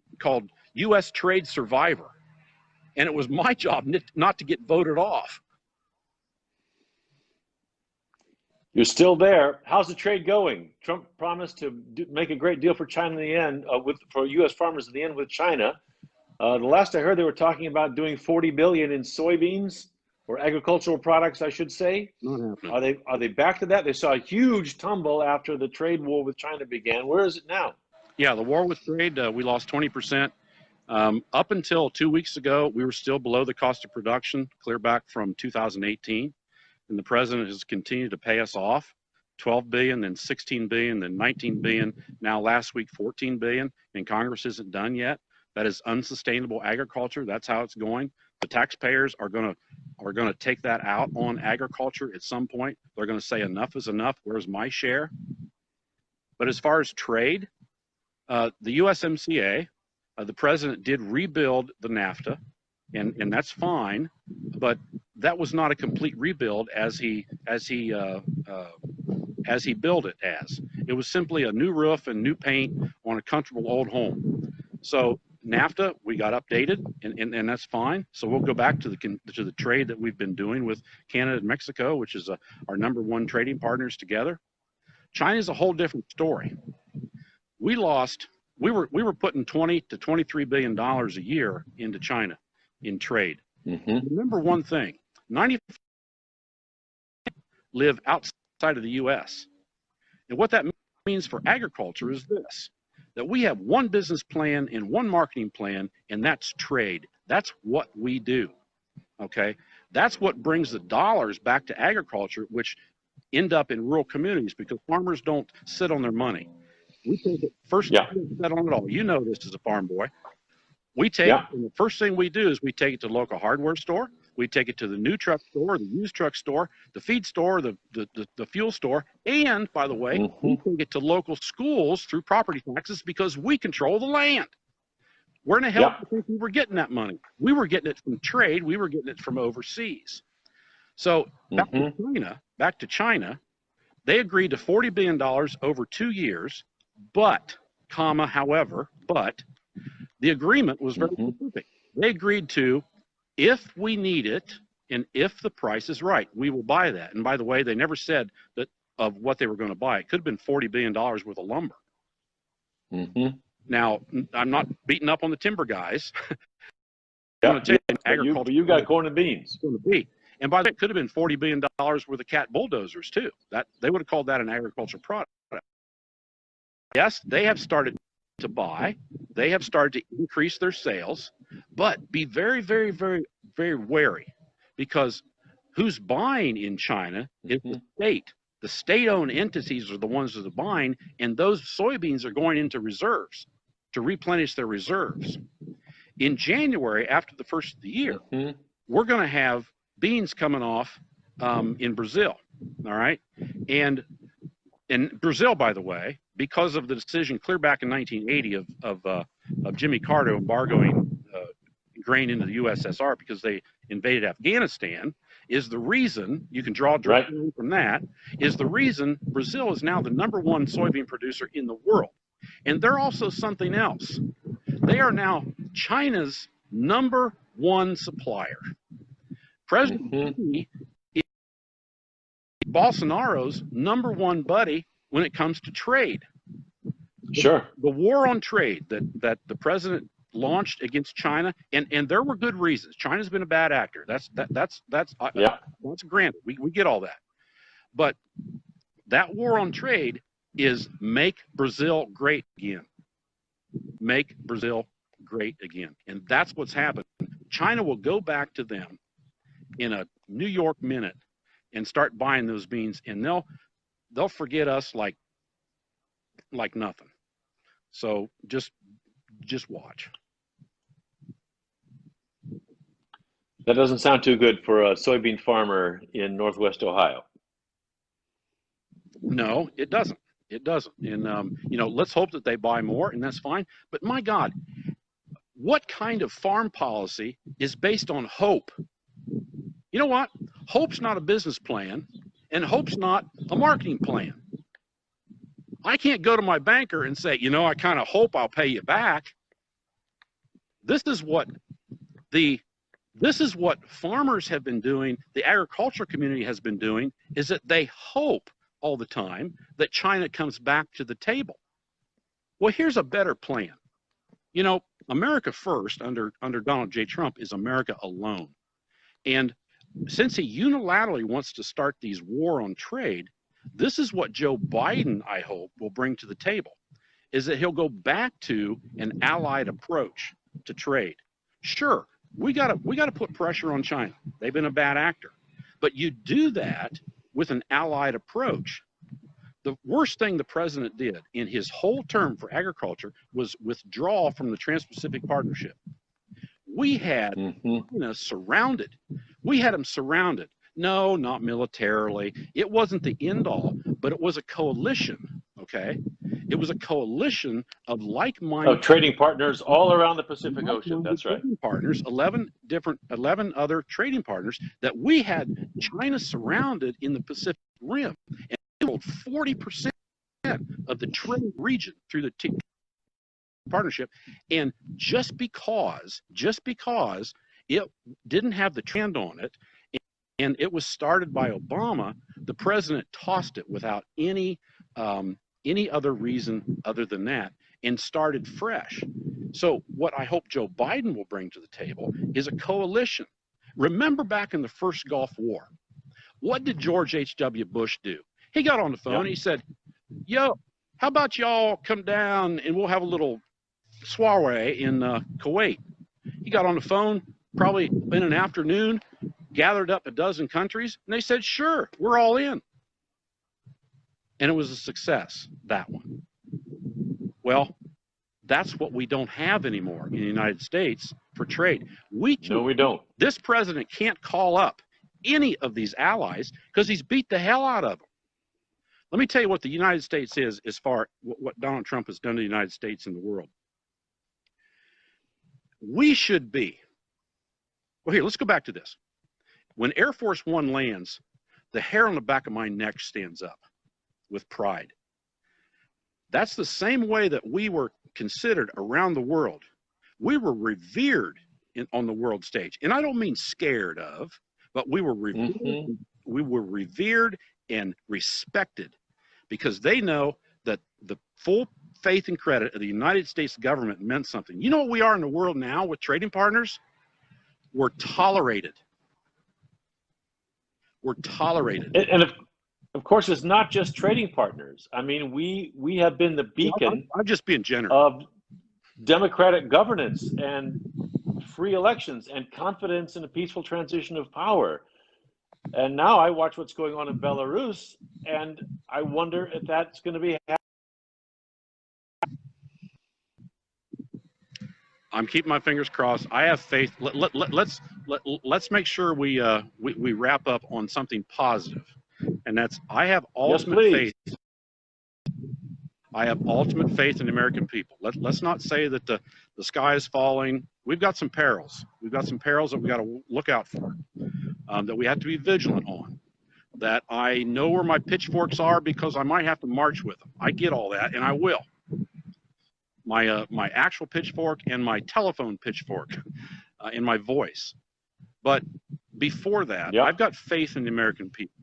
U.S. Trade Survivor, and it was my job not to get voted off. You're still there. How's the trade going? Trump promised to make a great deal for China in the end, for U.S. farmers in the end with China. The last I heard, they were talking about doing $40 billion in soybeans, or agricultural products, I should say. Are they back to that? They saw a huge tumble after the trade war with China began. Where is it now? Yeah, the war with trade, we lost 20%. Up until 2 weeks ago, we were still below the cost of production, clear back from 2018. And the president has continued to pay us off. 12 billion, then 16 billion, then 19 billion, now last week 14 billion, and Congress isn't done yet. That is unsustainable agriculture. That's how it's going. The taxpayers are going to take that out on agriculture at some point. They're going to say enough is enough. Where's my share? But as far as trade, the USMCA, the president did rebuild the NAFTA, and that's fine, but that was not a complete rebuild as he built it as. It was simply a new roof and new paint on a comfortable old home. So NAFTA, we got updated, and that's fine. So we'll go back to the trade that we've been doing with Canada and Mexico, which is our #1 trading partners together. China's a whole different story. We were putting 20 to 23 billion dollars a year into China in trade. Remember one thing: 90% live outside of the U.S. And what that means for agriculture is this: that we have one business plan and one marketing plan, and that's trade. That's what we do. Okay, that's what brings the dollars back to agriculture, which end up in rural communities because farmers don't sit on their money. We take it first. Yeah. Set on it all. You know this as a farm boy. We take it, and the first thing we do is we take it to the local hardware store. We take it to the new truck store, the used truck store, the feed store, the fuel store, and by the way, we take it to local schools through property taxes because we control the land. Where in the hell do you think we were getting that money? We were getting it from trade. We were getting it from overseas. So back to China, they agreed to $40 billion over 2 years, but the agreement was very specific. They agreed to, if we need it and if the price is right, we will buy that. And by the way, they never said that of what they were going to buy. It could have been $40 billion worth of lumber. Now, I'm not beating up on the timber guys. Agriculture. You got corn and beans. It's going to be. And by the way, it could have been $40 billion worth of cat bulldozers too. That they would have called that an agricultural product. Yes, they have started to buy. They have started to increase their sales, but be very, very, very, very wary, because who's buying in China is the state. The state-owned entities are the ones that are buying, and those soybeans are going into reserves to replenish their reserves. In January, after the first of the year, we're going to have beans coming off in Brazil, all right? And in Brazil, by the way, because of the decision clear back in 1980 of Jimmy Carter embargoing grain into the USSR because they invaded Afghanistan, is the reason, you can draw directly from that, is the reason Brazil is now the #1 soybean producer in the world. And they're also something else. They are now China's #1 supplier. President Xi is Bolsonaro's #1 buddy when it comes to trade. The war on trade that the president launched against China, and there were good reasons. China's been a bad actor. That's granted. We get all that. But that war on trade is make Brazil great again. Make Brazil great again. And that's what's happened. China will go back to them in a New York minute and start buying those beans, and they'll forget us like nothing. So just watch. That doesn't sound too good for a soybean farmer in Northwest Ohio. No, it doesn't. It doesn't. And let's hope that they buy more, and that's fine. But my God, what kind of farm policy is based on hope? You know what? Hope's not a business plan, and hope's not a marketing plan. I can't go to my banker and say, I kind of hope I'll pay you back. This is what farmers have been doing, the agriculture community has been doing, is that they hope all the time that China comes back to the table. Well, here's a better plan. America first under Donald J. Trump is America alone. And since he unilaterally wants to start these war on trade, this is what Joe Biden, I hope, will bring to the table. is that he'll go back to an allied approach to trade. Sure, we gotta put pressure on China. They've been a bad actor, but you do that with an allied approach. The worst thing the president did in his whole term for agriculture was withdraw from the Trans-Pacific Partnership. We had China surrounded. We had them surrounded. No, not militarily. It wasn't the end all, but it was a coalition, okay? It was a coalition of like-minded trading partners all around the Pacific Ocean. That's right. Partners, 11 other trading partners that we had China surrounded in the Pacific Rim, and they controlled 40% of the trade region through the partnership. And just because it didn't have the trend on it, and it was started by Obama, the president tossed it without any other reason other than that, and started fresh. So what I hope Joe Biden will bring to the table is a coalition. Remember back in the first Gulf War, what did George H.W. Bush do? He got on the phone, he said, yo, how about y'all come down and we'll have a little soiree in Kuwait. He got on the phone probably in an afternoon, gathered up a dozen countries, and they said, sure, we're all in. And it was a success, that one. Well, that's what we don't have anymore in the United States for trade. No, we don't. This president can't call up any of these allies because he's beat the hell out of them. Let me tell you what the United States is as far what Donald Trump has done to the United States and the world. We should be, well, here, let's go back to this. When Air Force One lands, the hair on the back of my neck stands up with pride. That's the same way that we were considered around the world. We were revered on the world stage. And I don't mean scared of, but we were revered, we were revered and respected because they know that the full faith and credit of the United States government meant something. You know what we are in the world now with trading partners? We're tolerated. We're tolerated. And of course, it's not just trading partners. I mean, we have been the beacon. I'm just being generous. Of democratic governance and free elections and confidence in a peaceful transition of power. And now I watch what's going on in Belarus, and I wonder if that's going to be happening. I'm keeping my fingers crossed. I have faith. Let's make sure we wrap up on something positive, and that's I have ultimate faith. I have ultimate faith in the American people. Let's not say that the sky is falling. We've got some perils. We've got some perils that we got to look out for, that we have to be vigilant on. That I know where my pitchforks are because I might have to march with them. I get all that, and I will. My actual pitchfork and my telephone pitchfork in my voice. But before that, I've got faith in the American people.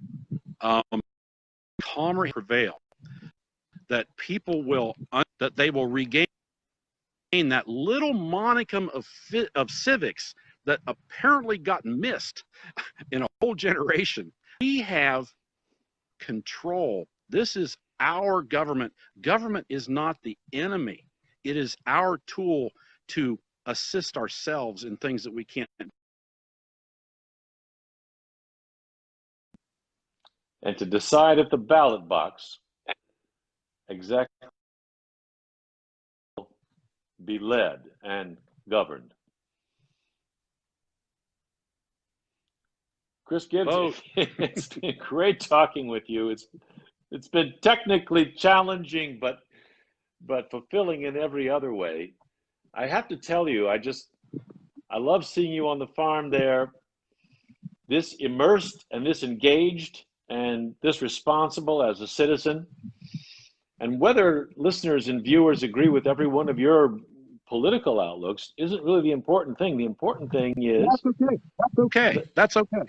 Calmer prevail. That people will, that they will regain that little monicum of civics that apparently got missed in a whole generation. We have control. This is our government. Government is not the enemy. It is our tool to assist ourselves in things that we can't. And to decide if the ballot box exactly be led and governed. Chris Gibbs, it's been great talking with you. It's been technically challenging, but fulfilling in every other way. I have to tell you, I love seeing you on the farm there, this immersed and this engaged and this responsible as a citizen. And whether listeners and viewers agree with every one of your political outlooks isn't really the important thing. The important thing is... That's okay. That's okay. That's okay.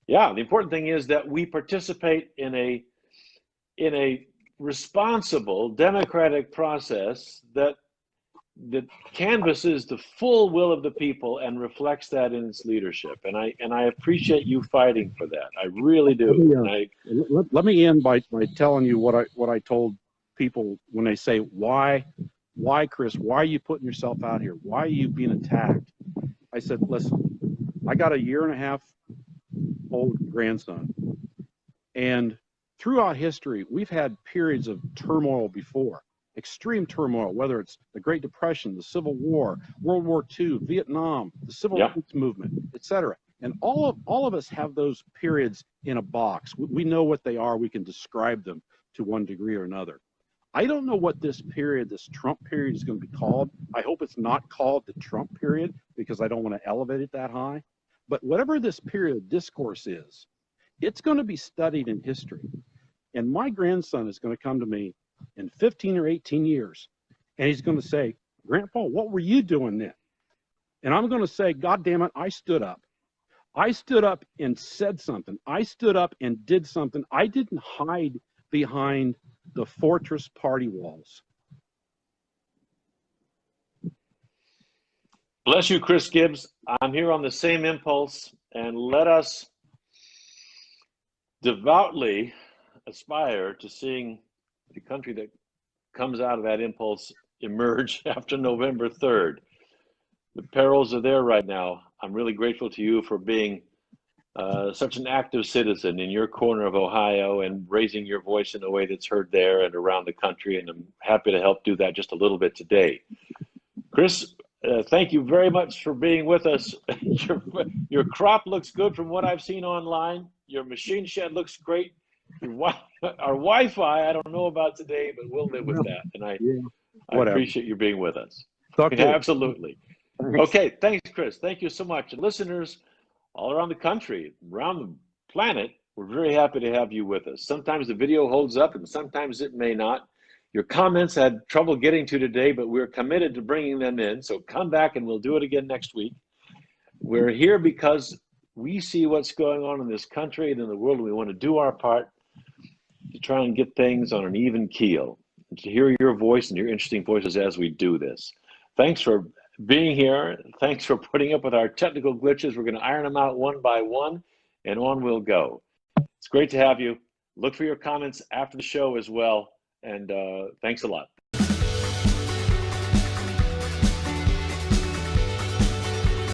Yeah, the important thing is that we participate in a responsible democratic process that canvasses the full will of the people and reflects that in its leadership. And I appreciate you fighting for that. I really do. Let me end by telling you what I told people when they say, why, Chris, why are you putting yourself out here? Why are you being attacked? I said, listen, I got a 1.5-year-old grandson. And throughout history, we've had periods of turmoil before, extreme turmoil, whether it's the Great Depression, the Civil War, World War II, Vietnam, the Civil Rights Movement, etc. And all of us have those periods in a box. We know what they are. We can describe them to one degree or another. I don't know what this period, this Trump period, is going to be called. I hope it's not called the Trump period, because I don't want to elevate it that high. But whatever this period of discourse is, it's going to be studied in history. And my grandson is going to come to me in 15 or 18 years, and he's going to say, Grandpa, what were you doing then? And I'm going to say, God damn it, I stood up. I stood up and said something. I stood up and did something. I didn't hide behind the fortress party walls. Bless you, Chris Gibbs. I'm here on the same impulse, and let us devoutly aspire to seeing the country that comes out of that impulse emerge after November 3rd. The perils are there right now. I'm really grateful to you for being such an active citizen in your corner of Ohio and raising your voice in a way that's heard there and around the country, and I'm happy to help do that just a little bit today. Chris, thank you very much for being with us. Your crop looks good from what I've seen online. Your machine shed looks great. Our Wi-Fi, I don't know about today, but we'll live with that. And I appreciate you being with us. Absolutely. Thanks. Okay, thanks, Chris. Thank you so much. And listeners all around the country, around the planet, we're very happy to have you with us. Sometimes the video holds up and sometimes it may not. Your comments had trouble getting to today, but we're committed to bringing them in. So come back and we'll do it again next week. We're here because we see what's going on in this country and in the world, and we want to do our part to try and get things on an even keel, and to hear your voice and your interesting voices as we do this. Thanks for being here. Thanks for putting up with our technical glitches. We're going to iron them out one by one, and on we'll go. It's great to have you. Look for your comments after the show as well, and thanks a lot.